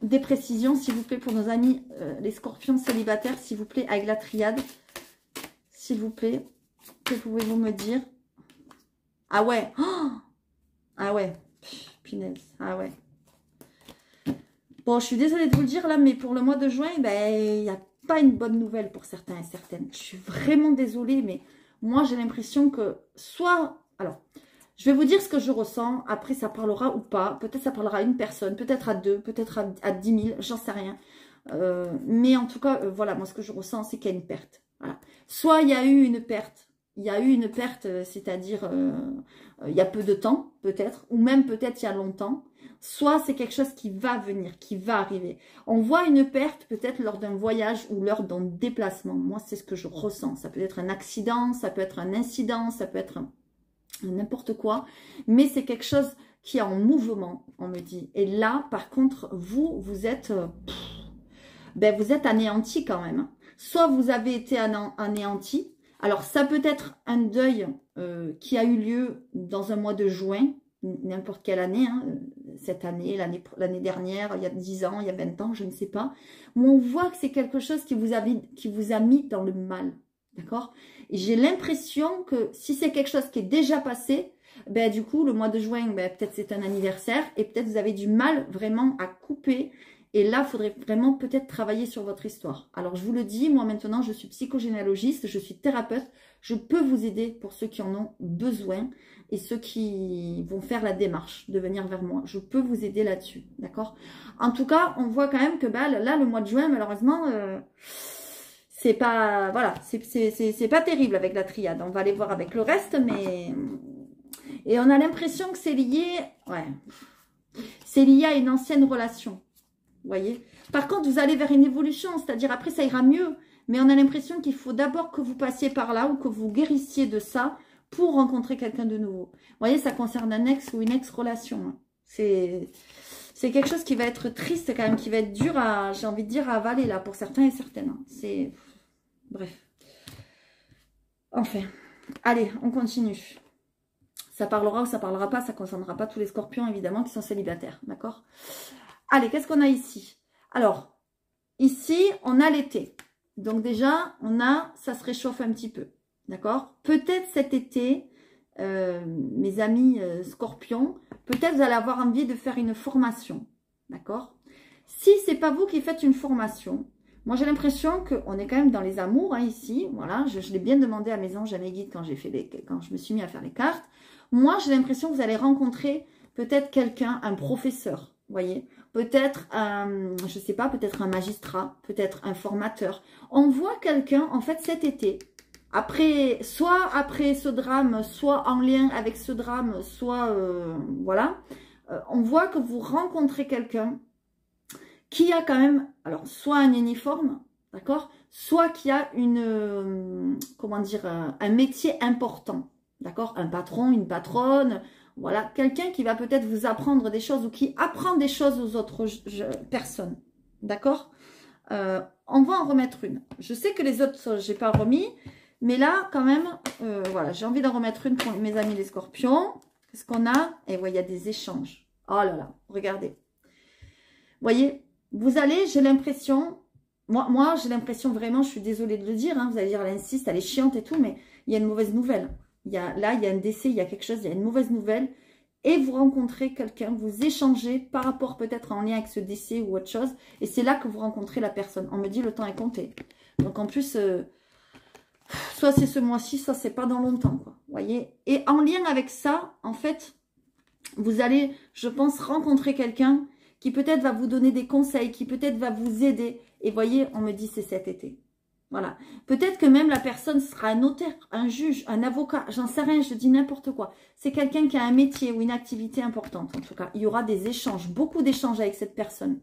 A: des précisions, s'il vous plaît, pour nos amis, les scorpions célibataires, s'il vous plaît, avec la triade. S'il vous plaît, que pouvez-vous me dire? Ah ouais, oh, ah ouais, punaise, ah ouais. Bon, je suis désolée de vous le dire là, mais pour le mois de juin, il n'y a pas une bonne nouvelle pour certains et certaines. Je suis vraiment désolée, mais moi, j'ai l'impression que soit... Alors, je vais vous dire ce que je ressens. Après, ça parlera ou pas. Peut-être ça parlera à une personne, peut-être à deux, peut-être à 10 000, j'en sais rien. Mais en tout cas, voilà, moi, ce que je ressens, c'est qu'il y a une perte. Voilà. Soit il y a eu une perte. Il y a eu une perte, c'est-à-dire il y a peu de temps, peut-être, ou même peut-être il y a longtemps. Soit c'est quelque chose qui va venir, qui va arriver. On voit une perte peut-être lors d'un voyage ou lors d'un déplacement. Moi, c'est ce que je ressens. Ça peut être un accident, ça peut être un incident, ça peut être n'importe quoi. Mais c'est quelque chose qui est en mouvement, on me dit. Et là, par contre, vous êtes... vous êtes anéanti quand même. Soit vous avez été anéanti. Alors, ça peut être un deuil qui a eu lieu dans un mois de juin, n'importe quelle année, hein, cette année, l'année dernière, il y a 10 ans, il y a 20 ans, je ne sais pas. Mais on voit que c'est quelque chose qui vous a mis dans le mal, d'accord? Et j'ai l'impression que si c'est quelque chose qui est déjà passé, du coup, le mois de juin, peut-être c'est un anniversaire et peut-être vous avez du mal vraiment à couper. Et là, il faudrait vraiment peut-être travailler sur votre histoire. Alors, je vous le dis, moi maintenant, je suis psychogénéalogiste, je suis thérapeute. Je peux vous aider pour ceux qui en ont besoin et ceux qui vont faire la démarche de venir vers moi. Je peux vous aider là-dessus, d'accord? En tout cas, on voit quand même que là, le mois de juin, malheureusement, c'est pas, voilà, c'est pas terrible avec la triade. On va aller voir avec le reste, mais... Et on a l'impression que c'est lié, ouais, c'est lié à une ancienne relation. Vous voyez? Par contre, vous allez vers une évolution, c'est-à-dire après, ça ira mieux. Mais on a l'impression qu'il faut d'abord que vous passiez par là ou que vous guérissiez de ça pour rencontrer quelqu'un de nouveau. Vous voyez, ça concerne un ex ou une ex-relation. Hein. C'est quelque chose qui va être triste quand même, qui va être dur à, j'ai envie de dire, à avaler là pour certains et certaines. Hein. C'est... Bref. Enfin. Allez, on continue. Ça parlera ou ça parlera pas, ça ne concernera pas tous les scorpions, évidemment, qui sont célibataires. D'accord ? Allez, qu'est-ce qu'on a ici? Alors, ici, on a l'été. Donc déjà, ça se réchauffe un petit peu. D'accord? Peut-être cet été, mes amis scorpions, peut-être vous allez avoir envie de faire une formation. D'accord? Si ce n'est pas vous qui faites une formation, moi j'ai l'impression qu'on est quand même dans les amours hein, ici. Voilà, je l'ai bien demandé à mes anges, à mes guides quand je me suis mis à faire les cartes. Moi, j'ai l'impression que vous allez rencontrer peut-être quelqu'un, un professeur, vous voyez, peut-être je sais pas, peut-être un magistrat, peut-être un formateur. On voit quelqu'un, en fait, cet été, soit après ce drame, soit en lien avec ce drame, soit, voilà, on voit que vous rencontrez quelqu'un qui a quand même, alors, soit un uniforme, d'accord, soit qui a comment dire, un métier important. D'accord? Un patron, une patronne, voilà, quelqu'un qui va peut-être vous apprendre des choses ou qui apprend des choses aux autres personnes. D'accord? On va en remettre une. Je sais que les autres, je n'ai pas remis, mais là, quand même, voilà, j'ai envie d'en remettre une pour mes amis les scorpions. Qu'est-ce qu'on a? Et ouais, il y a des échanges. Oh là là, regardez. Vous voyez, vous allez, j'ai l'impression, Moi j'ai l'impression vraiment, je suis désolée de le dire, hein, vous allez dire, elle insiste, elle est chiante et tout, mais il y a une mauvaise nouvelle. Là, il y a un décès, il y a quelque chose, il y a une mauvaise nouvelle. Et vous rencontrez quelqu'un, vous échangez par rapport peut-être en lien avec ce décès ou autre chose. Et c'est là que vous rencontrez la personne. On me dit le temps est compté. Donc en plus, soit c'est ce mois-ci, soit c'est pas dans longtemps, quoi. Vous voyez? Et en lien avec ça, en fait, vous allez, je pense, rencontrer quelqu'un qui peut-être va vous donner des conseils, qui peut-être va vous aider. Et voyez, on me dit c'est cet été. Voilà. Peut-être que même la personne sera un notaire, un juge, un avocat, j'en sais rien, je dis n'importe quoi. C'est quelqu'un qui a un métier ou une activité importante, en tout cas. Il y aura des échanges, beaucoup d'échanges avec cette personne.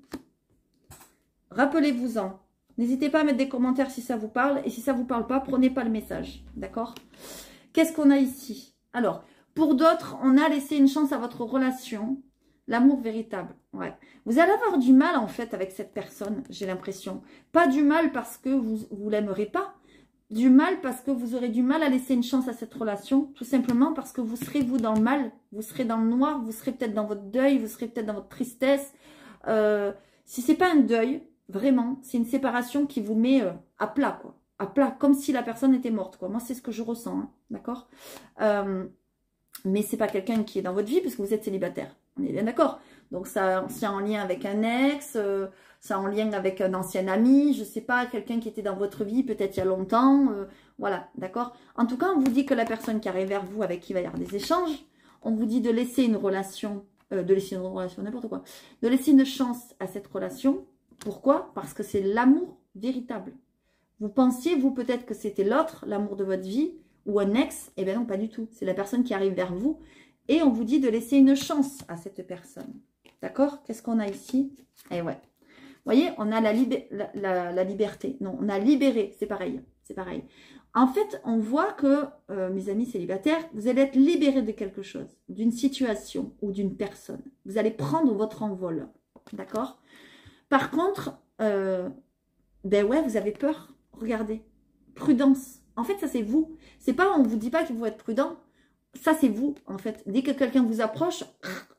A: Rappelez-vous-en. N'hésitez pas à mettre des commentaires si ça vous parle. Et si ça ne vous parle pas, prenez pas le message. D'accord? Qu'est-ce qu'on a ici? Alors, pour d'autres, on a laissé une chance à votre relation. L'amour véritable, ouais. Vous allez avoir du mal, en fait, avec cette personne, j'ai l'impression. Pas du mal parce que vous l'aimerez pas. Du mal parce que vous aurez du mal à laisser une chance à cette relation. Tout simplement parce que vous serez, vous, dans le mal. Vous serez dans le noir. Vous serez peut-être dans votre deuil. Vous serez peut-être dans votre tristesse. Si c'est pas un deuil, vraiment, c'est une séparation qui vous met à plat, quoi. À plat, comme si la personne était morte, quoi. Moi, c'est ce que je ressens, hein, d'accord? Mais c'est pas quelqu'un qui est dans votre vie parce que vous êtes célibataire. On est bien d'accord. Donc, ça, c'est en lien avec un ex, c'est en lien avec un ancien ami, je sais pas, quelqu'un qui était dans votre vie peut-être il y a longtemps. Voilà, d'accord. En tout cas, on vous dit que la personne qui arrive vers vous, avec qui il va y avoir des échanges, on vous dit de laisser une relation, n'importe quoi, de laisser une chance à cette relation. Pourquoi? Parce que c'est l'amour véritable. Vous pensiez, vous, peut-être que c'était l'autre, l'amour de votre vie, ou un ex. Eh bien non, pas du tout. C'est la personne qui arrive vers vous. Et on vous dit de laisser une chance à cette personne. D'accord? Qu'est-ce qu'on a ici? Eh ouais. Vous voyez, on a la liberté. Non, on a libéré. C'est pareil. C'est pareil. En fait, on voit que, mes amis célibataires, vous allez être libérés de quelque chose, d'une situation ou d'une personne. Vous allez prendre votre envol. D'accord? Par contre, ben ouais, vous avez peur. Regardez. Prudence. En fait, ça, c'est vous. C'est pas, on ne vous dit pas qu'il faut être prudent. Ça, c'est vous, en fait. Dès que quelqu'un vous approche,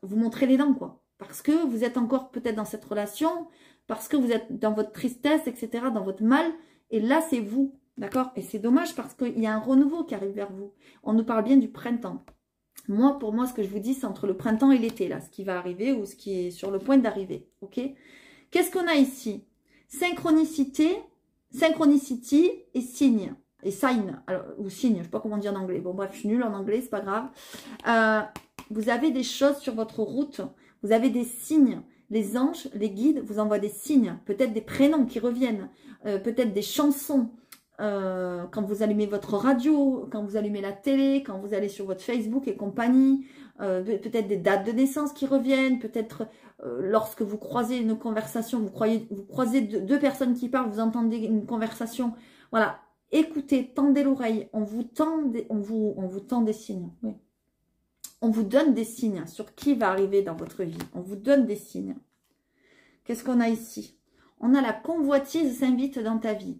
A: vous montrez les dents, quoi. Parce que vous êtes encore peut-être dans cette relation, parce que vous êtes dans votre tristesse, etc., dans votre mal. Et là, c'est vous, d'accord? Et c'est dommage parce qu'il y a un renouveau qui arrive vers vous. On nous parle bien du printemps. Moi, pour moi, ce que je vous dis, c'est entre le printemps et l'été, là. Ce qui va arriver ou ce qui est sur le point d'arriver, ok? Qu'est-ce qu'on a ici? Synchronicité et signe. Et sign, alors, ou signe, je ne sais pas comment dire en anglais. Bon, bref, je suis nulle en anglais, c'est pas grave. Vous avez des choses sur votre route. Vous avez des signes. Les anges, les guides vous envoient des signes. Peut-être des prénoms qui reviennent. Peut-être des chansons. Quand vous allumez votre radio, quand vous allumez la télé, quand vous allez sur votre Facebook et compagnie. Peut-être des dates de naissance qui reviennent. Peut-être lorsque vous croisez une conversation, vous croisez deux personnes qui parlent, vous entendez une conversation. Voilà. Écoutez, tendez l'oreille, on vous tend des signes. Oui. On vous donne des signes sur qui va arriver dans votre vie. On vous donne des signes. Qu'est-ce qu'on a ici? On a la convoitise s'invite dans ta vie.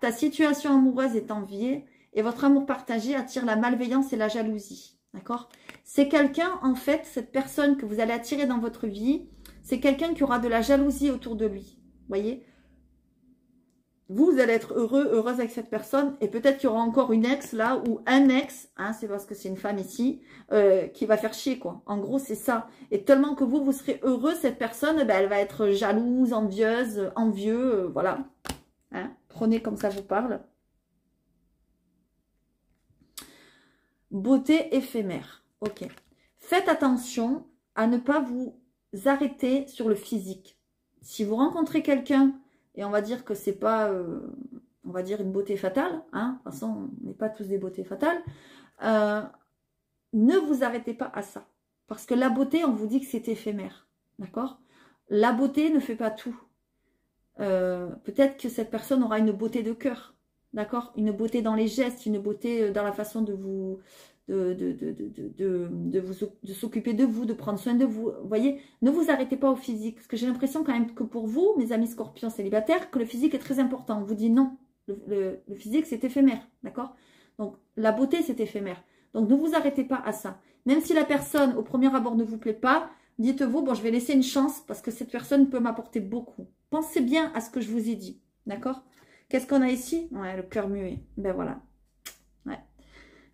A: Ta situation amoureuse est enviée et votre amour partagé attire la malveillance et la jalousie. D'accord? C'est quelqu'un, en fait, cette personne que vous allez attirer dans votre vie, c'est quelqu'un qui aura de la jalousie autour de lui. Vous voyez? Vous allez être heureux, heureuse avec cette personne. Et peut-être qu'il y aura encore une ex là, ou un ex, hein, c'est parce que c'est une femme ici, qui va faire chier, quoi. En gros, c'est ça. Et tellement que vous serez heureux, cette personne, ben, elle va être jalouse, envieuse, envieux, voilà. Hein, prenez comme ça vous parle. Beauté éphémère. Ok. Faites attention à ne pas vous arrêter sur le physique. Si vous rencontrez quelqu'un... Et on va dire que c'est pas, on va dire une beauté fatale. Hein. De toute façon, on n'est pas tous des beautés fatales. Ne vous arrêtez pas à ça. Parce que la beauté, on vous dit que c'est éphémère. D'accord? La beauté ne fait pas tout. Peut-être que cette personne aura une beauté de cœur. D'accord? Une beauté dans les gestes, une beauté dans la façon de vous... de s'occuper de vous, de prendre soin de vous. Vous voyez, ne vous arrêtez pas au physique. Parce que j'ai l'impression quand même que pour vous, mes amis scorpions célibataires, que le physique est très important. On vous dit non. Le physique, c'est éphémère. D'accord? Donc, la beauté, c'est éphémère. Donc, ne vous arrêtez pas à ça. Même si la personne, au premier abord, ne vous plaît pas, dites-vous, bon, je vais laisser une chance parce que cette personne peut m'apporter beaucoup. Pensez bien à ce que je vous ai dit. D'accord? Qu'est-ce qu'on a ici? Ouais, le cœur muet. Ben voilà. Ouais.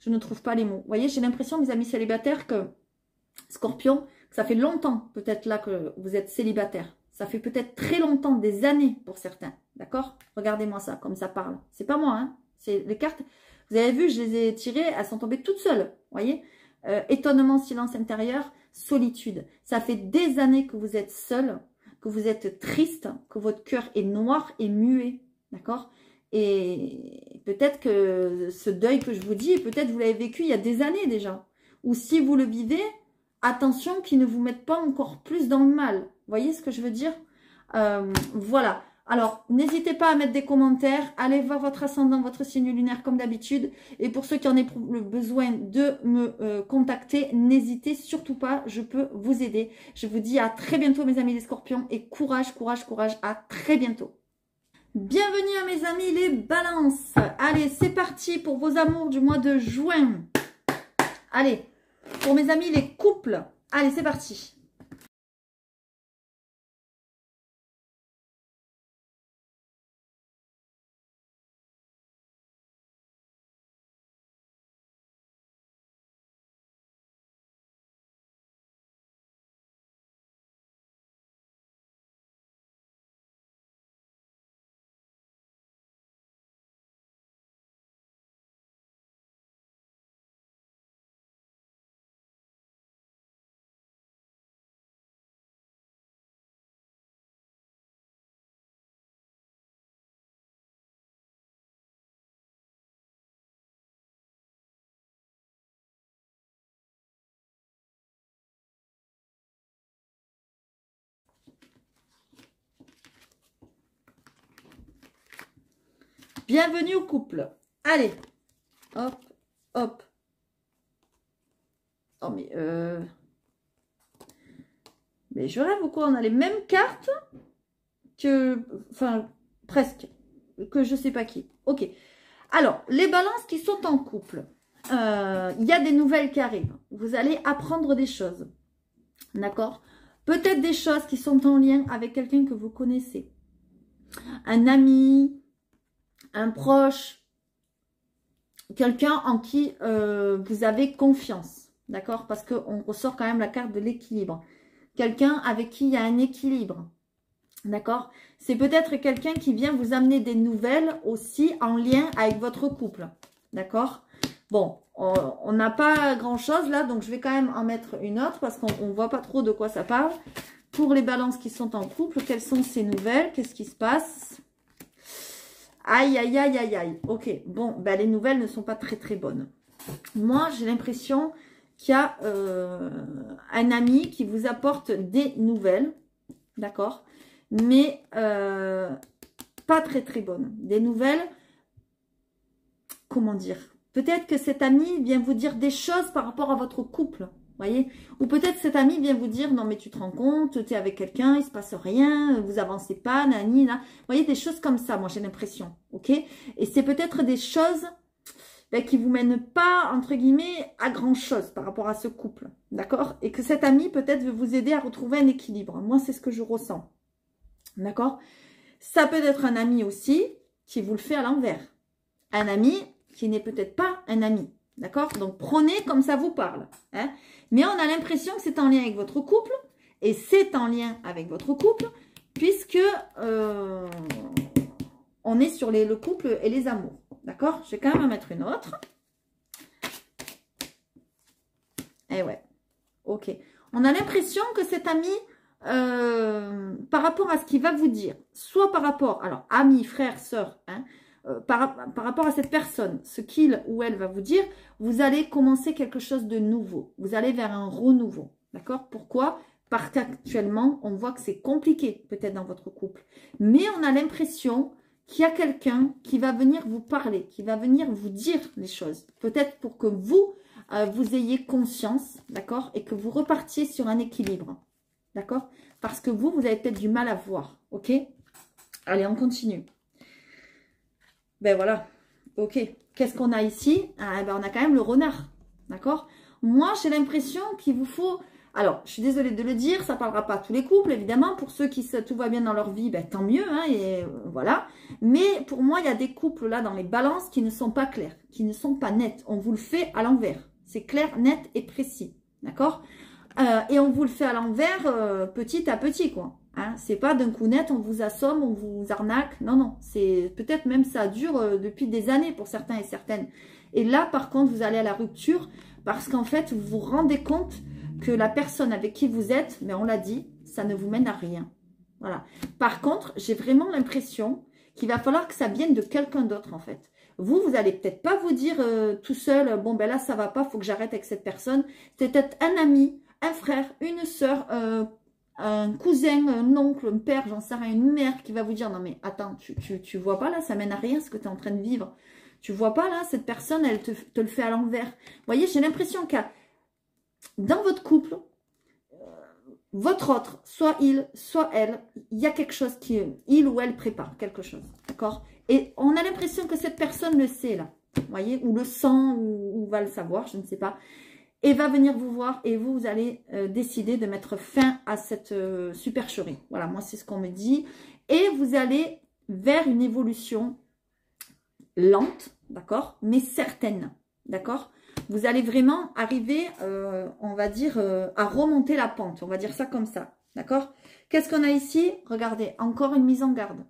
A: Je ne trouve pas les mots. Vous voyez, j'ai l'impression, mes amis célibataires, que Scorpion, ça fait longtemps peut-être là que vous êtes célibataire. Ça fait peut-être très longtemps, des années pour certains. D'accord? Regardez-moi ça, comme ça parle. C'est pas moi, hein? C'est les cartes. Vous avez vu, je les ai tirées, elles sont tombées toutes seules. Vous voyez? Étonnement, silence intérieur, solitude. Ça fait des années que vous êtes seul, que vous êtes triste, que votre cœur est noir et muet. D'accord? Et peut-être que ce deuil que je vous dis, peut-être vous l'avez vécu il y a des années déjà. Ou si vous le vivez, attention qu'ils ne vous mettent pas encore plus dans le mal. Vous voyez ce que je veux dire? Voilà. Alors, n'hésitez pas à mettre des commentaires. Allez voir votre ascendant, votre signe lunaire comme d'habitude. Et pour ceux qui en éprouvent le besoin de me contacter, n'hésitez surtout pas. Je peux vous aider. Je vous dis à très bientôt mes amis les scorpions. Et courage, courage, courage. À très bientôt. Bienvenue à mes amis les balances. Allez, c'est parti pour vos amours du mois de juin. Allez, pour mes amis les couples. Allez, c'est parti. Bienvenue au couple. Allez. Hop, hop. Oh, mais je rêve ou quoi? On a les mêmes cartes que... Enfin, presque. Que je sais pas qui. Ok. Alors, les balances qui sont en couple. Il y a des nouvelles qui arrivent. Vous allez apprendre des choses. D'accord? Peut-être des choses qui sont en lien avec quelqu'un que vous connaissez. Un ami, un proche, quelqu'un en qui vous avez confiance, d'accord? Parce qu'on ressort quand même la carte de l'équilibre. Quelqu'un avec qui il y a un équilibre, d'accord? C'est peut-être quelqu'un qui vient vous amener des nouvelles aussi en lien avec votre couple, d'accord? Bon, on n'a pas grand-chose là, donc je vais quand même en mettre une autre parce qu'on ne voit pas trop de quoi ça parle. Pour les balances qui sont en couple, quelles sont ces nouvelles? Qu'est-ce qui se passe? Aïe, aïe, aïe, aïe, aïe. Ok, bon, ben, les nouvelles ne sont pas très, très bonnes. Moi, j'ai l'impression qu'il y a un ami qui vous apporte des nouvelles, d'accord? Mais pas très, très bonnes. Des nouvelles, comment dire? Peut-être que cet ami vient vous dire des choses par rapport à votre couple, voyez? Ou peut-être cet ami vient vous dire, non mais tu te rends compte, tu es avec quelqu'un, il se passe rien, vous avancez pas, nani, là. Vous voyez, des choses comme ça, moi j'ai l'impression, ok? Et c'est peut-être des choses qui vous mènent pas, entre guillemets, à grand chose par rapport à ce couple, d'accord? Et que cet ami peut-être veut vous aider à retrouver un équilibre. Moi, c'est ce que je ressens, d'accord? Ça peut être un ami aussi qui vous le fait à l'envers. Un ami qui n'est peut-être pas un ami. D'accord? Donc, prenez comme ça vous parle. Hein? Mais on a l'impression que c'est en lien avec votre couple. Et c'est en lien avec votre couple. Puisque on est sur le couple et les amours. D'accord? Je vais quand même en mettre une autre. Eh ouais. Ok. On a l'impression que cet ami, par rapport à ce qu'il va vous dire, soit par rapport, alors, ami, frère, sœur, hein, par rapport à cette personne, ce qu'il ou elle va vous dire, vous allez commencer quelque chose de nouveau. Vous allez vers un renouveau. D'accord? Pourquoi? Parce qu'actuellement, on voit que c'est compliqué, peut-être dans votre couple. Mais on a l'impression qu'il y a quelqu'un qui va venir vous parler, qui va venir vous dire les choses. Peut-être pour que vous, vous ayez conscience, d'accord? Et que vous repartiez sur un équilibre. D'accord? Parce que vous avez peut-être du mal à voir. Ok? Allez, on continue. Ben voilà, ok. Qu'est-ce qu'on a ici? Ah, ben on a quand même le renard, d'accord? Moi, j'ai l'impression qu'il vous faut Alors, je suis désolée de le dire, ça ne parlera pas à tous les couples, évidemment. Pour ceux qui tout va bien dans leur vie, ben, tant mieux, hein, et voilà. Mais pour moi, il y a des couples là dans les balances qui ne sont pas clairs, qui ne sont pas nets. On vous le fait à l'envers. C'est clair, net et précis. D'accord? Et on vous le fait à l'envers petit à petit, quoi. Hein, c'est pas d'un coup net, on vous assomme, on vous arnaque. Non, non. C'est peut-être même ça dure depuis des années pour certains et certaines. Et là, par contre, vous allez à la rupture parce qu'en fait, vous vous rendez compte que la personne avec qui vous êtes, mais on l'a dit, ça ne vous mène à rien. Voilà. Par contre, j'ai vraiment l'impression qu'il va falloir que ça vienne de quelqu'un d'autre, en fait. Vous allez peut-être pas vous dire tout seul, bon, ben là, ça va pas, faut que j'arrête avec cette personne. C'est peut-être un ami, un frère, une sœur, un cousin, un oncle, un père, j'en sais rien, une mère qui va vous dire, non mais attends, tu vois pas là, ça mène à rien ce que tu es en train de vivre. Tu vois pas là, cette personne, elle te le fait à l'envers. Vous voyez, j'ai l'impression que dans votre couple, votre autre, soit il, soit elle, il y a quelque chose qui, il ou elle prépare quelque chose, d'accord? Et on a l'impression que cette personne le sait là, vous voyez, ou le sent, ou va le savoir, je ne sais pas. Et va venir vous voir et vous allez décider de mettre fin à cette supercherie. Voilà, moi c'est ce qu'on me dit. Et vous allez vers une évolution lente, d'accord, mais certaine, d'accord. Vous allez vraiment arriver, on va dire, à remonter la pente, on va dire ça comme ça, d'accord. Qu'est-ce qu'on a ici? Regardez, encore une mise en garde.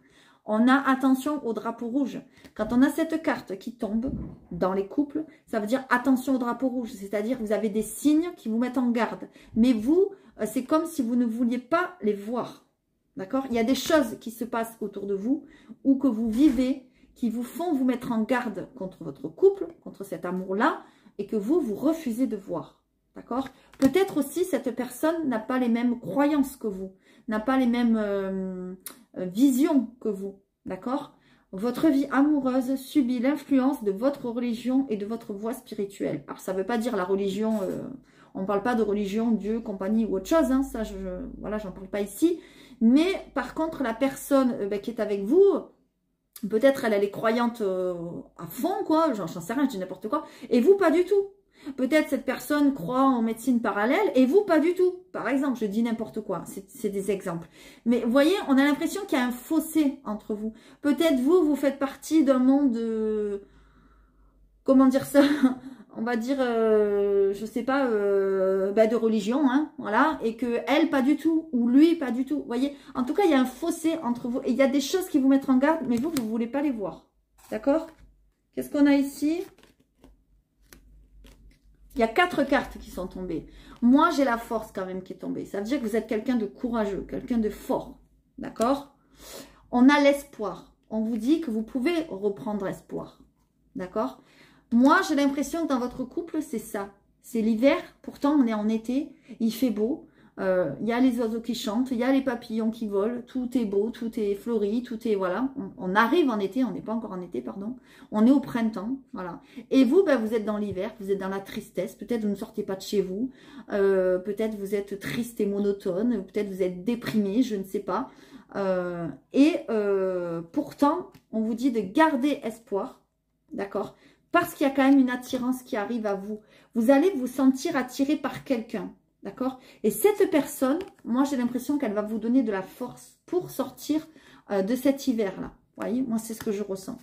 A: On a attention au drapeau rouge. Quand on a cette carte qui tombe dans les couples, ça veut dire attention au drapeau rouge. C'est-à-dire vous avez des signes qui vous mettent en garde. Mais vous, c'est comme si vous ne vouliez pas les voir. D'accord? Il y a des choses qui se passent autour de vous ou que vous vivez qui vous font vous mettre en garde contre votre couple, contre cet amour-là, et que vous refusez de voir. D'accord? Peut-être aussi cette personne n'a pas les mêmes croyances que vous, n'a pas les mêmes visions que vous. D'accord? Votre vie amoureuse subit l'influence de votre religion et de votre voie spirituelle. Alors, ça ne veut pas dire la religion, on ne parle pas de religion, Dieu, compagnie ou autre chose, hein, ça, voilà, j'en parle pas ici. Mais par contre, la personne qui est avec vous, peut-être elle est croyante à fond, quoi, j'en sais rien, je dis n'importe quoi, et vous, pas du tout. Peut-être cette personne croit en médecine parallèle et vous, pas du tout. Par exemple, je dis n'importe quoi, c'est des exemples. Mais vous voyez, on a l'impression qu'il y a un fossé entre vous. Peut-être vous faites partie d'un monde, comment dire ça, on va dire, je sais pas, de religion, hein, voilà, et que elle, pas du tout, ou lui, pas du tout. Vous voyez, en tout cas, il y a un fossé entre vous, et il y a des choses qui vous mettent en garde, mais vous ne voulez pas les voir. D'accord? Qu'est-ce qu'on a ici? Il y a 4 cartes qui sont tombées. Moi, j'ai la force quand même qui est tombée. Ça veut dire que vous êtes quelqu'un de courageux, quelqu'un de fort. D'accord? On a l'espoir. On vous dit que vous pouvez reprendre espoir. D'accord? Moi, j'ai l'impression que dans votre couple, c'est ça. C'est l'hiver. Pourtant, on est en été. Il fait beau. Il y a les oiseaux qui chantent. Il y a les papillons qui volent. Tout est beau. Tout est fleuri. Tout est, voilà. On arrive en été. On n'est pas encore en été, pardon. On est au printemps. Voilà. Et vous, vous êtes dans l'hiver. Vous êtes dans la tristesse. Peut-être vous ne sortez pas de chez vous. Peut-être vous êtes triste et monotone. Peut-être vous êtes déprimé. Je ne sais pas. Pourtant, on vous dit de garder espoir. D'accord? Parce qu'il y a quand même une attirance qui arrive à vous. Vous allez vous sentir attiré par quelqu'un. D'accord? Et cette personne, moi j'ai l'impression qu'elle va vous donner de la force pour sortir de cet hiver-là. Vous voyez? Moi c'est ce que je ressens.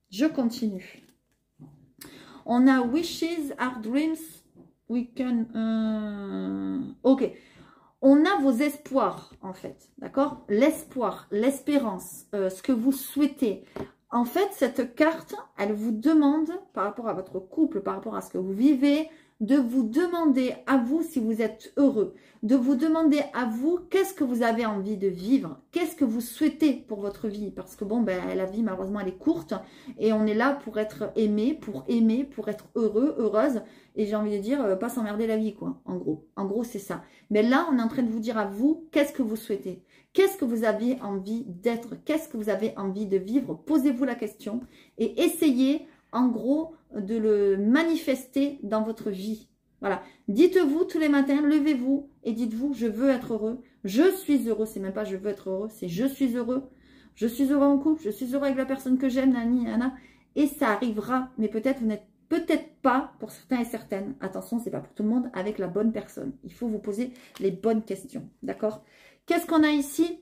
A: Je continue. On a wishes, are dreams, we can... Ok. On a vos espoirs en fait. D'accord? L'espoir, l'espérance, ce que vous souhaitez. En fait, cette carte, elle vous demande, par rapport à votre couple, par rapport à ce que vous vivez, de vous demander à vous si vous êtes heureux, de vous demander à vous qu'est-ce que vous avez envie de vivre, qu'est-ce que vous souhaitez pour votre vie, parce que bon, la vie malheureusement elle est courte et on est là pour être aimé, pour être heureux, heureuse, et j'ai envie de dire pas s'emmerder la vie quoi, en gros c'est ça. Mais là on est en train de vous dire à vous qu'est-ce que vous souhaitez, qu'est-ce que vous avez envie d'être, qu'est-ce que vous avez envie de vivre, posez-vous la question et essayez en gros de le manifester dans votre vie. Voilà. Dites-vous tous les matins, levez-vous et dites-vous, je veux être heureux. Je suis heureux. C'est même pas je veux être heureux, c'est je suis heureux. Je suis heureux en couple, je suis heureux avec la personne que j'aime, nani, nana. Et ça arrivera. Mais peut-être vous n'êtes peut-être pas, pour certains et certaines, attention, c'est pas pour tout le monde, avec la bonne personne. Il faut vous poser les bonnes questions, d'accord? Qu'est-ce qu'on a ici?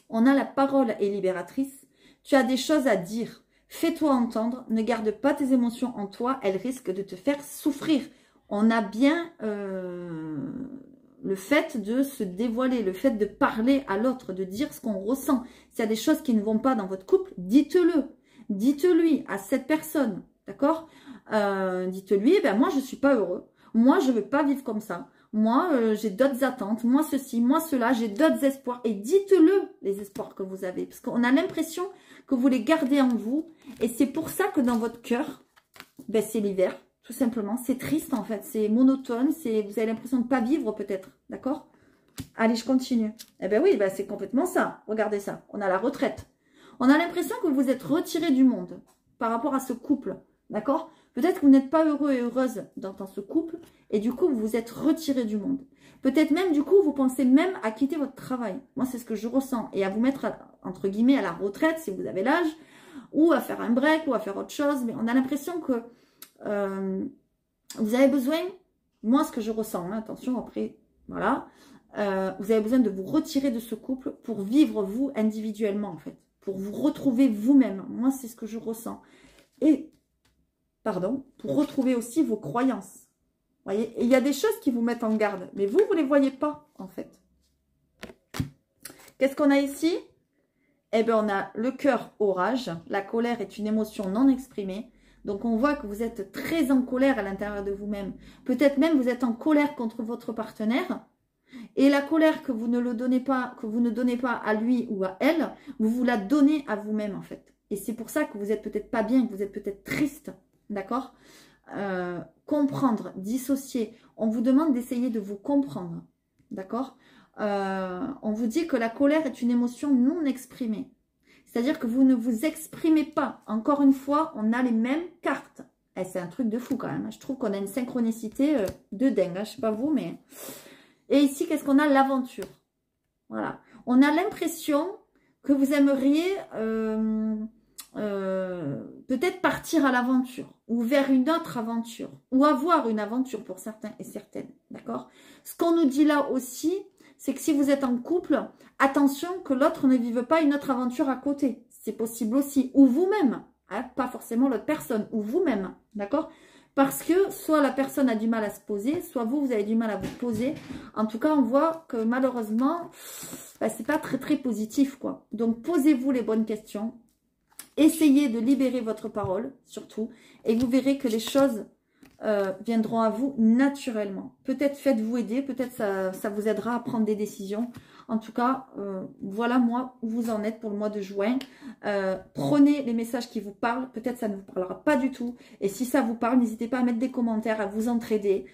A: On a la parole est libératrice. Tu as des choses à dire. Fais-toi entendre. Ne garde pas tes émotions en toi. Elles risquent de te faire souffrir. On a bien le fait de se dévoiler, le fait de parler à l'autre, de dire ce qu'on ressent. S'il y a des choses qui ne vont pas dans votre couple, dites-le. Dites-lui à cette personne. D'accord? Dites-lui, ben moi je ne suis pas heureux. Moi je ne veux pas vivre comme ça. Moi, j'ai d'autres attentes, moi ceci, moi cela, j'ai d'autres espoirs. Et dites-le, les espoirs que vous avez. Parce qu'on a l'impression que vous les gardez en vous. Et c'est pour ça que dans votre cœur, ben, c'est l'hiver, tout simplement. C'est triste en fait, c'est monotone, vous avez l'impression de ne pas vivre peut-être. D'accord? Allez, je continue. Eh bien oui, ben, c'est complètement ça. Regardez ça, on a la retraite. On a l'impression que vous êtes retiré du monde par rapport à ce couple. D'accord? Peut-être que vous n'êtes pas heureux et heureuse dans ce couple et du coup, vous vous êtes retiré du monde. Peut-être même, du coup, vous pensez même à quitter votre travail. Moi, c'est ce que je ressens. Et à vous mettre, entre guillemets, à la retraite, si vous avez l'âge, ou à faire un break, ou à faire autre chose. Mais on a l'impression que vous avez besoin, moi, ce que je ressens, hein, attention, après, voilà, vous avez besoin de vous retirer de ce couple pour vivre, vous, individuellement, en fait. Pour vous retrouver vous-même. Moi, c'est ce que je ressens. Et pardon, pour retrouver aussi vos croyances. Voyez, il y a des choses qui vous mettent en garde, mais vous, vous ne les voyez pas, en fait. Qu'est-ce qu'on a ici? Eh bien, on a le cœur orage. La colère est une émotion non exprimée. Donc, on voit que vous êtes très en colère à l'intérieur de vous-même. Peut-être même vous êtes en colère contre votre partenaire. Et la colère que vous ne donnez pas à lui ou à elle, vous la donnez à vous-même, en fait. Et c'est pour ça que vous êtes peut-être pas bien, que vous êtes peut-être triste. D'accord? Comprendre, dissocier. On vous demande d'essayer de vous comprendre. D'accord? On vous dit que la colère est une émotion non exprimée. C'est-à-dire que vous ne vous exprimez pas. Encore une fois, on a les mêmes cartes. Eh, c'est un truc de fou quand même. Je trouve qu'on a une synchronicité de dingue. Hein. Je ne sais pas vous, mais... Et ici, qu'est-ce qu'on a? L'aventure. Voilà. On a l'impression que vous aimeriez... peut-être partir à l'aventure ou vers une autre aventure ou avoir une aventure pour certains et certaines, d'accord? Ce qu'on nous dit là aussi, c'est que si vous êtes en couple, attention que l'autre ne vive pas une autre aventure à côté, c'est possible aussi, ou vous-même, hein, pas forcément l'autre personne, ou vous-même, d'accord? Parce que soit la personne a du mal à se poser, soit vous avez du mal à vous poser. En tout cas, on voit que malheureusement, bah, c'est pas très très positif, quoi. Donc posez-vous les bonnes questions. Essayez de libérer votre parole, surtout, et vous verrez que les choses viendront à vous naturellement. Peut-être faites-vous aider, peut-être ça vous aidera à prendre des décisions. En tout cas, voilà moi où vous en êtes pour le mois de juin. Prenez les messages qui vous parlent, peut-être ça ne vous parlera pas du tout. Et si ça vous parle, n'hésitez pas à mettre des commentaires, à vous entraider.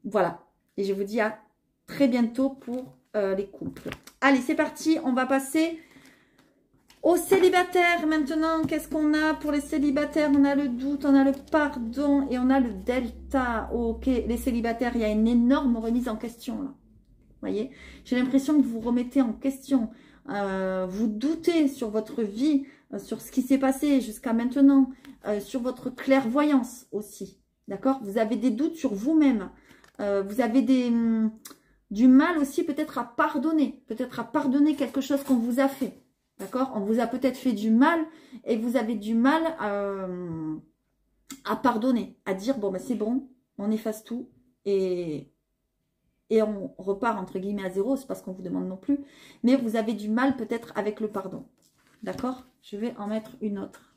A: Voilà. Et je vous dis à très bientôt pour les couples. Allez, c'est parti, on va passer... aux célibataires, maintenant, qu'est-ce qu'on a pour les célibataires? On a le doute, on a le pardon et on a le delta. Ok, les célibataires, il y a une énorme remise en question là. Vous voyez? J'ai l'impression que vous remettez en question. Vous doutez sur votre vie, sur ce qui s'est passé jusqu'à maintenant, sur votre clairvoyance aussi. D'accord? Vous avez des doutes sur vous-même. Vous avez du mal aussi peut-être à pardonner. Peut-être à pardonner quelque chose qu'on vous a fait. D'accord? On vous a peut-être fait du mal et vous avez du mal à pardonner, à dire, bon, ben c'est bon, on efface tout et on repart, entre guillemets, à zéro. C'est pas ce qu'on vous demande non plus. Mais vous avez du mal peut-être avec le pardon. D'accord? Je vais en mettre une autre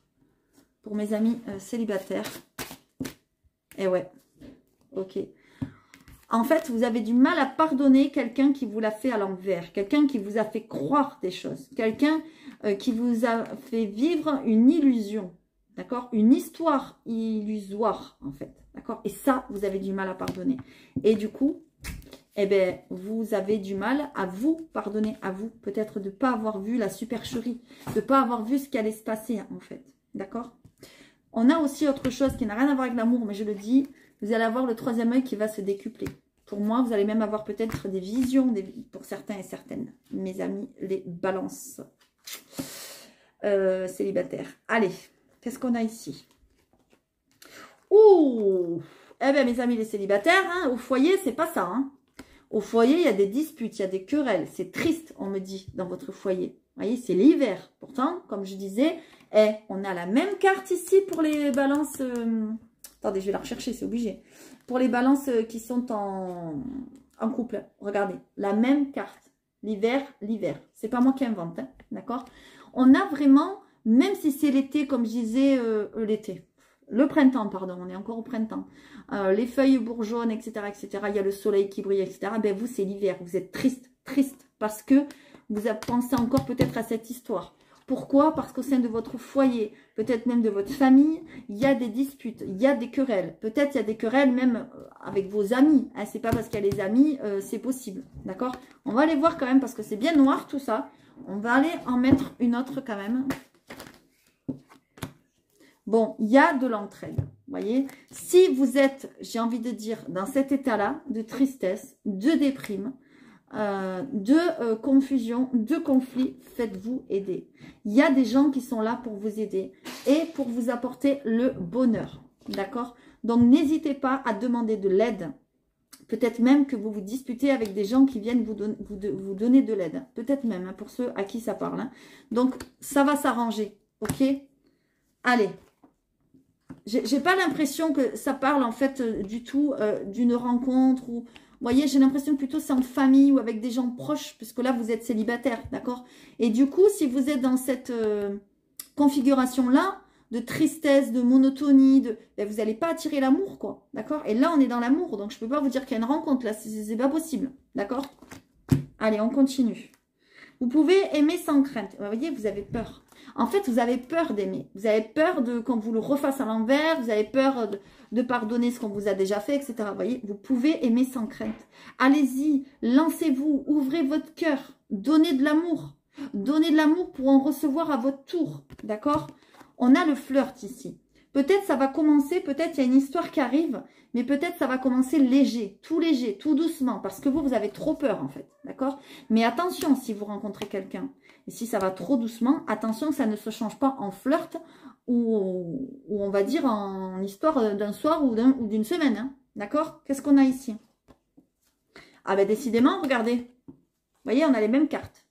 A: pour mes amis célibataires. Et ouais, ok. En fait, vous avez du mal à pardonner quelqu'un qui vous l'a fait à l'envers, quelqu'un qui vous a fait croire des choses, quelqu'un qui vous a fait vivre une illusion, d'accord? Une histoire illusoire, en fait, d'accord? Et ça, vous avez du mal à pardonner. Et du coup, eh bien, vous avez du mal à vous pardonner, à vous, peut-être de ne pas avoir vu la supercherie, de ne pas avoir vu ce qui allait se passer, en fait, d'accord? On a aussi autre chose qui n'a rien à voir avec l'amour, mais je le dis, vous allez avoir le troisième œil qui va se décupler. Pour moi, vous allez même avoir peut-être des visions pour certains et certaines. Mes amis, les balances célibataires. Allez, qu'est-ce qu'on a ici? Ouh! Eh bien, mes amis les célibataires, hein, au foyer, c'est pas ça. Hein. Au foyer, il y a des disputes, il y a des querelles. C'est triste, on me dit, dans votre foyer. Vous voyez, c'est l'hiver. Pourtant, comme je disais, on a la même carte ici pour les balances... Attendez, je vais la rechercher, c'est obligé. Pour les balances qui sont en couple. Regardez, la même carte. L'hiver, l'hiver. C'est pas moi qui invente, hein, d'accord? On a vraiment, même si c'est l'été, comme je disais, l'été. Le printemps, pardon, on est encore au printemps. Les feuilles bourgeonnent, etc., etc. Il y a le soleil qui brille, etc. Ben vous, c'est l'hiver. Vous êtes triste, triste, parce que vous pensez encore peut-être à cette histoire. Pourquoi? Parce qu'au sein de votre foyer, peut-être même de votre famille, il y a des disputes, il y a des querelles. Peut-être il y a des querelles même avec vos amis. Hein, c'est pas parce qu'il y a les amis, c'est possible. D'accord? On va aller voir quand même parce que c'est bien noir tout ça. On va aller en mettre une autre quand même. Bon, il y a de l'entraide. Vous voyez? Si vous êtes, j'ai envie de dire, dans cet état-là de tristesse, de déprime, de confusion, de conflit, faites-vous aider. Il y a des gens qui sont là pour vous aider et pour vous apporter le bonheur. D'accord? Donc, n'hésitez pas à demander de l'aide. Peut-être même que vous vous disputez avec des gens qui viennent vous donner de l'aide. Peut-être même, hein, pour ceux à qui ça parle. Hein. Donc, ça va s'arranger. Ok? Allez. J'ai pas l'impression que ça parle en fait du tout d'une rencontre ou... Vous voyez, j'ai l'impression que plutôt c'est en famille ou avec des gens proches, puisque là, vous êtes célibataire, d'accord? Et du coup, si vous êtes dans cette configuration-là, de tristesse, de monotonie, ben, vous n'allez pas attirer l'amour, quoi, d'accord? Et là, on est dans l'amour, donc je ne peux pas vous dire qu'il y a une rencontre, là, c'est pas possible, d'accord? Allez, on continue. Vous pouvez aimer sans crainte. Vous voyez, vous avez peur. En fait, vous avez peur d'aimer. Vous avez peur de qu'on vous le refasse à l'envers. Vous avez peur de pardonner ce qu'on vous a déjà fait, etc. Vous voyez, vous pouvez aimer sans crainte. Allez-y, lancez-vous, ouvrez votre cœur. Donnez de l'amour. Donnez de l'amour pour en recevoir à votre tour. D'accord? On a le flirt ici. Peut-être ça va commencer, peut-être il y a une histoire qui arrive, mais peut-être ça va commencer léger, tout doucement, parce que vous avez trop peur en fait, d'accord? Mais attention si vous rencontrez quelqu'un, et si ça va trop doucement, attention que ça ne se change pas en flirt, ou on va dire en histoire d'un soir ou d'une semaine, hein, d'accord? Qu'est-ce qu'on a ici? Ah ben décidément, regardez, vous voyez, on a les mêmes cartes.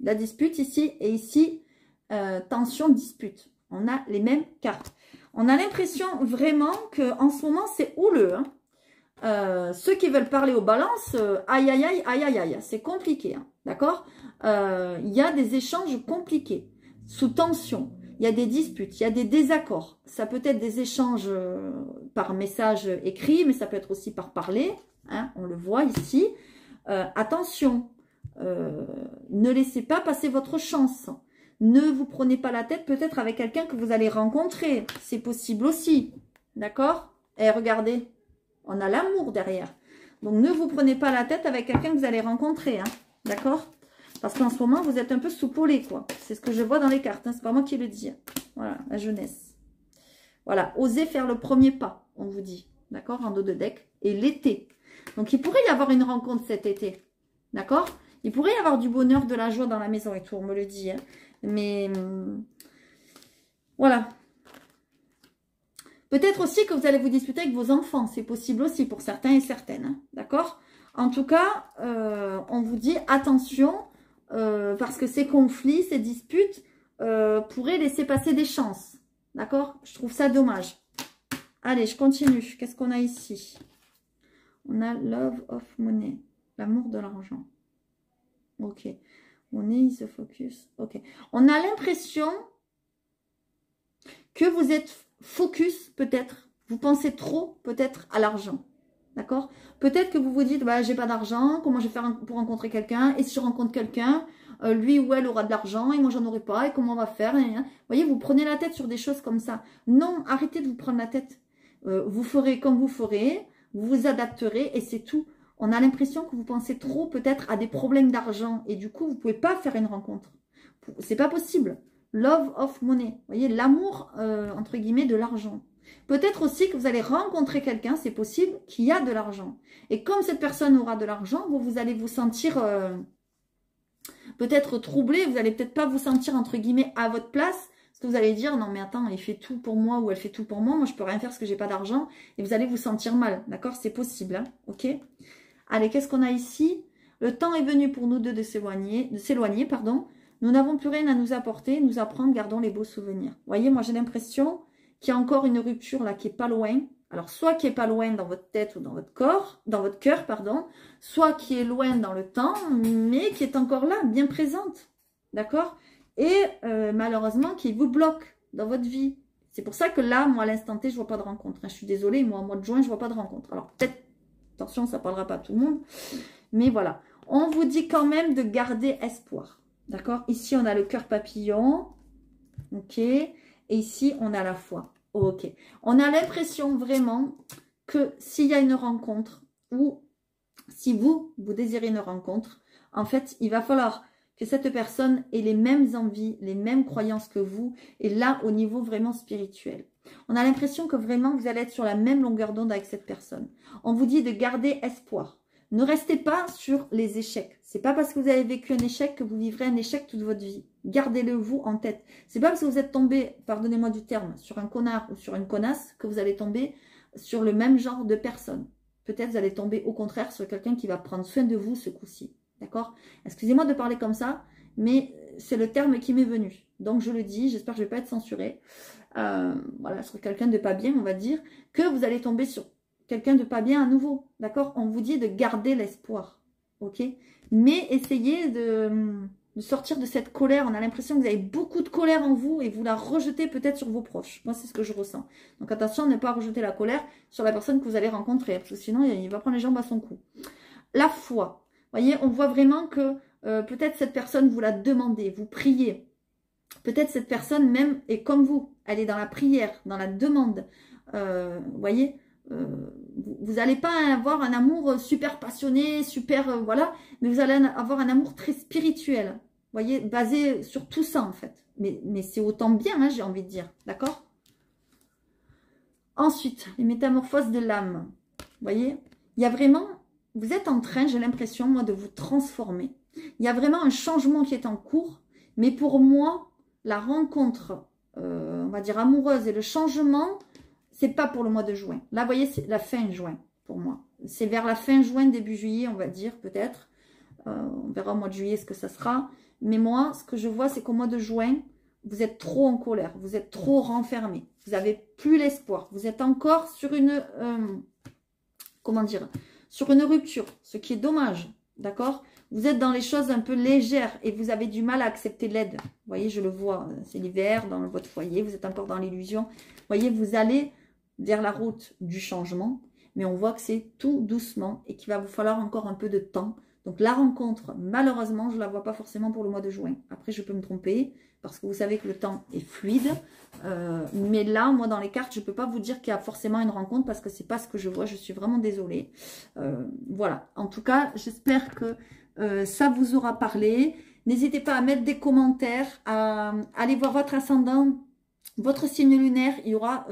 A: La dispute ici, et ici, tension, dispute. On a les mêmes cartes. On a l'impression vraiment qu'en ce moment, c'est houleux. Hein. Ceux qui veulent parler aux balances, aïe, aïe, aïe, aïe, aïe, aïe. C'est compliqué. Hein, d'accord? Il y a des échanges compliqués, sous tension. Il y a des disputes, il y a des désaccords. Ça peut être des échanges par message écrit, mais ça peut être aussi par parler. Hein, on le voit ici. Attention, ne laissez pas passer votre chance. Ne vous prenez pas la tête peut-être avec quelqu'un que vous allez rencontrer. C'est possible aussi. D'accord? Et regardez, on a l'amour derrière. Donc, ne vous prenez pas la tête avec quelqu'un que vous allez rencontrer. Hein. D'accord? Parce qu'en ce moment, vous êtes un peu soupolé, quoi. C'est ce que je vois dans les cartes. Hein. C'est pas moi qui le dis. Voilà, la jeunesse. Voilà, osez faire le premier pas, on vous dit. D'accord? En dos de deck. Et l'été. Donc, il pourrait y avoir une rencontre cet été. D'accord? Il pourrait y avoir du bonheur, de la joie dans la maison et tout, on me le dit. Hein. Mais voilà. Peut-être aussi que vous allez vous disputer avec vos enfants. C'est possible aussi pour certains et certaines. Hein, d'accord? En tout cas, on vous dit attention parce que ces conflits, ces disputes pourraient laisser passer des chances. D'accord? Je trouve ça dommage. Allez, je continue. Qu'est-ce qu'on a ici? On a Love of Money. L'amour de l'argent. Ok. Money is the focus. Ok. On a l'impression que vous êtes focus, peut-être. Vous pensez trop, peut-être, à l'argent. D'accord? Peut-être que vous vous dites, bah, j'ai pas d'argent. Comment je vais faire pour rencontrer quelqu'un? Et si je rencontre quelqu'un, lui ou elle aura de l'argent et moi, j'en aurai pas. Et comment on va faire? Vous voyez, vous prenez la tête sur des choses comme ça. Non, arrêtez de vous prendre la tête. Vous ferez comme vous ferez. Vous vous adapterez et c'est tout. On a l'impression que vous pensez trop peut-être à des problèmes d'argent et du coup, vous ne pouvez pas faire une rencontre. C'est pas possible. Love of money. Vous voyez, l'amour, entre guillemets, de l'argent. Peut-être aussi que vous allez rencontrer quelqu'un, c'est possible, qui a de l'argent. Et comme cette personne aura de l'argent, vous allez vous sentir peut-être troublé, vous n'allez peut-être pas vous sentir, entre guillemets, à votre place Parce que vous allez dire, non mais attends, il fait tout pour moi ou elle fait tout pour moi, moi je peux rien faire parce que j'ai pas d'argent. Et vous allez vous sentir mal, d'accord? C'est possible, hein, ok? Allez, qu'est-ce qu'on a ici? Le temps est venu pour nous deux de s'éloigner, pardon. Nous n'avons plus rien à nous apporter, nous apprendre, gardons les beaux souvenirs. Vous voyez, moi j'ai l'impression qu'il y a encore une rupture là qui est pas loin. Alors, soit qui est pas loin dans votre tête ou dans votre corps, dans votre cœur, pardon, soit qui est loin dans le temps, mais qui est encore là, bien présente. D'accord? Et malheureusement, qui vous bloque dans votre vie. C'est pour ça que là, moi, à l'instant T, je vois pas de rencontre. Hein. Je suis désolée, moi, au mois de juin, je vois pas de rencontre. Alors, peut-être, attention, ça parlera pas à tout le monde. Mais voilà. On vous dit quand même de garder espoir. D'accord? Ici, on a le cœur papillon. Ok? Et ici, on a la foi. Ok. On a l'impression vraiment que s'il y a une rencontre ou si vous désirez une rencontre, en fait, il va falloir que cette personne ait les mêmes envies, les mêmes croyances que vous, et là, au niveau vraiment spirituel. On a l'impression que vraiment, vous allez être sur la même longueur d'onde avec cette personne. On vous dit de garder espoir. Ne restez pas sur les échecs. C'est pas parce que vous avez vécu un échec que vous vivrez un échec toute votre vie. Gardez-le vous en tête. C'est pas parce que vous êtes tombé, pardonnez-moi du terme, sur un connard ou sur une connasse que vous allez tomber sur le même genre de personne. Peut-être vous allez tomber au contraire sur quelqu'un qui va prendre soin de vous ce coup-ci. D'accord? Excusez-moi de parler comme ça, mais c'est le terme qui m'est venu. Donc je le dis, j'espère que je ne vais pas être censurée. Voilà, sur quelqu'un de pas bien, on va dire, que vous allez tomber sur quelqu'un de pas bien à nouveau. D'accord? On vous dit de garder l'espoir. Ok? Mais essayez de sortir de cette colère. On a l'impression que vous avez beaucoup de colère en vous et vous la rejetez peut-être sur vos proches. Moi, c'est ce que je ressens. Donc attention à ne pas rejeter la colère sur la personne que vous allez rencontrer. Parce que sinon, il va prendre les jambes à son cou. La foi. Vous voyez, on voit vraiment que peut-être cette personne, vous la demandez, vous priez. Peut-être cette personne même est comme vous. Elle est dans la prière, dans la demande. Vous voyez, vous n'allez pas avoir un amour super passionné, super, voilà. Mais vous allez avoir un amour très spirituel. Vous voyez, basé sur tout ça en fait. Mais c'est autant bien, hein, j'ai envie de dire. D'accord? Ensuite, les métamorphoses de l'âme. Vous voyez, il y a vraiment... Vous êtes en train, j'ai l'impression, moi, de vous transformer. Il y a vraiment un changement qui est en cours. Mais pour moi, la rencontre, on va dire, amoureuse et le changement, c'est pas pour le mois de juin. Là, vous voyez, c'est la fin juin, pour moi. C'est vers la fin juin, début juillet, on va dire, peut-être. On verra au mois de juillet ce que ça sera. Mais moi, ce que je vois, c'est qu'au mois de juin, vous êtes trop en colère. Vous êtes trop renfermé. Vous n'avez plus l'espoir. Vous êtes encore sur une... comment dire, sur une rupture, ce qui est dommage, d'accord? Vous êtes dans les choses un peu légères et vous avez du mal à accepter l'aide. Vous voyez, je le vois, c'est l'hiver dans votre foyer, vous êtes encore dans l'illusion. Vous voyez, vous allez vers la route du changement, mais on voit que c'est tout doucement et qu'il va vous falloir encore un peu de temps. Donc la rencontre, malheureusement, je ne la vois pas forcément pour le mois de juin. Après, je peux me tromper parce que vous savez que le temps est fluide. Mais là, moi, dans les cartes, je ne peux pas vous dire qu'il y a forcément une rencontre parce que ce n'est pas ce que je vois. Je suis vraiment désolée. Voilà. En tout cas, j'espère que ça vous aura parlé. N'hésitez pas à mettre des commentaires, à aller voir votre ascendant, votre signe lunaire. Il y aura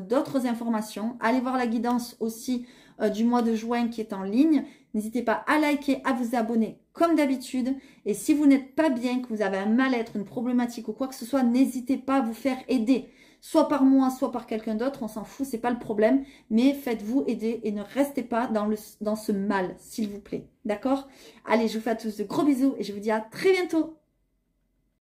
A: d'autres informations. Allez voir la guidance aussi du mois de juin qui est en ligne. N'hésitez pas à liker, à vous abonner comme d'habitude. Et si vous n'êtes pas bien, que vous avez un mal-être, une problématique ou quoi que ce soit, n'hésitez pas à vous faire aider. Soit par moi, soit par quelqu'un d'autre, on s'en fout, c'est pas le problème. Mais faites-vous aider et ne restez pas dans ce mal, s'il vous plaît. D'accord? Allez, je vous fais à tous de gros bisous et je vous dis à très bientôt.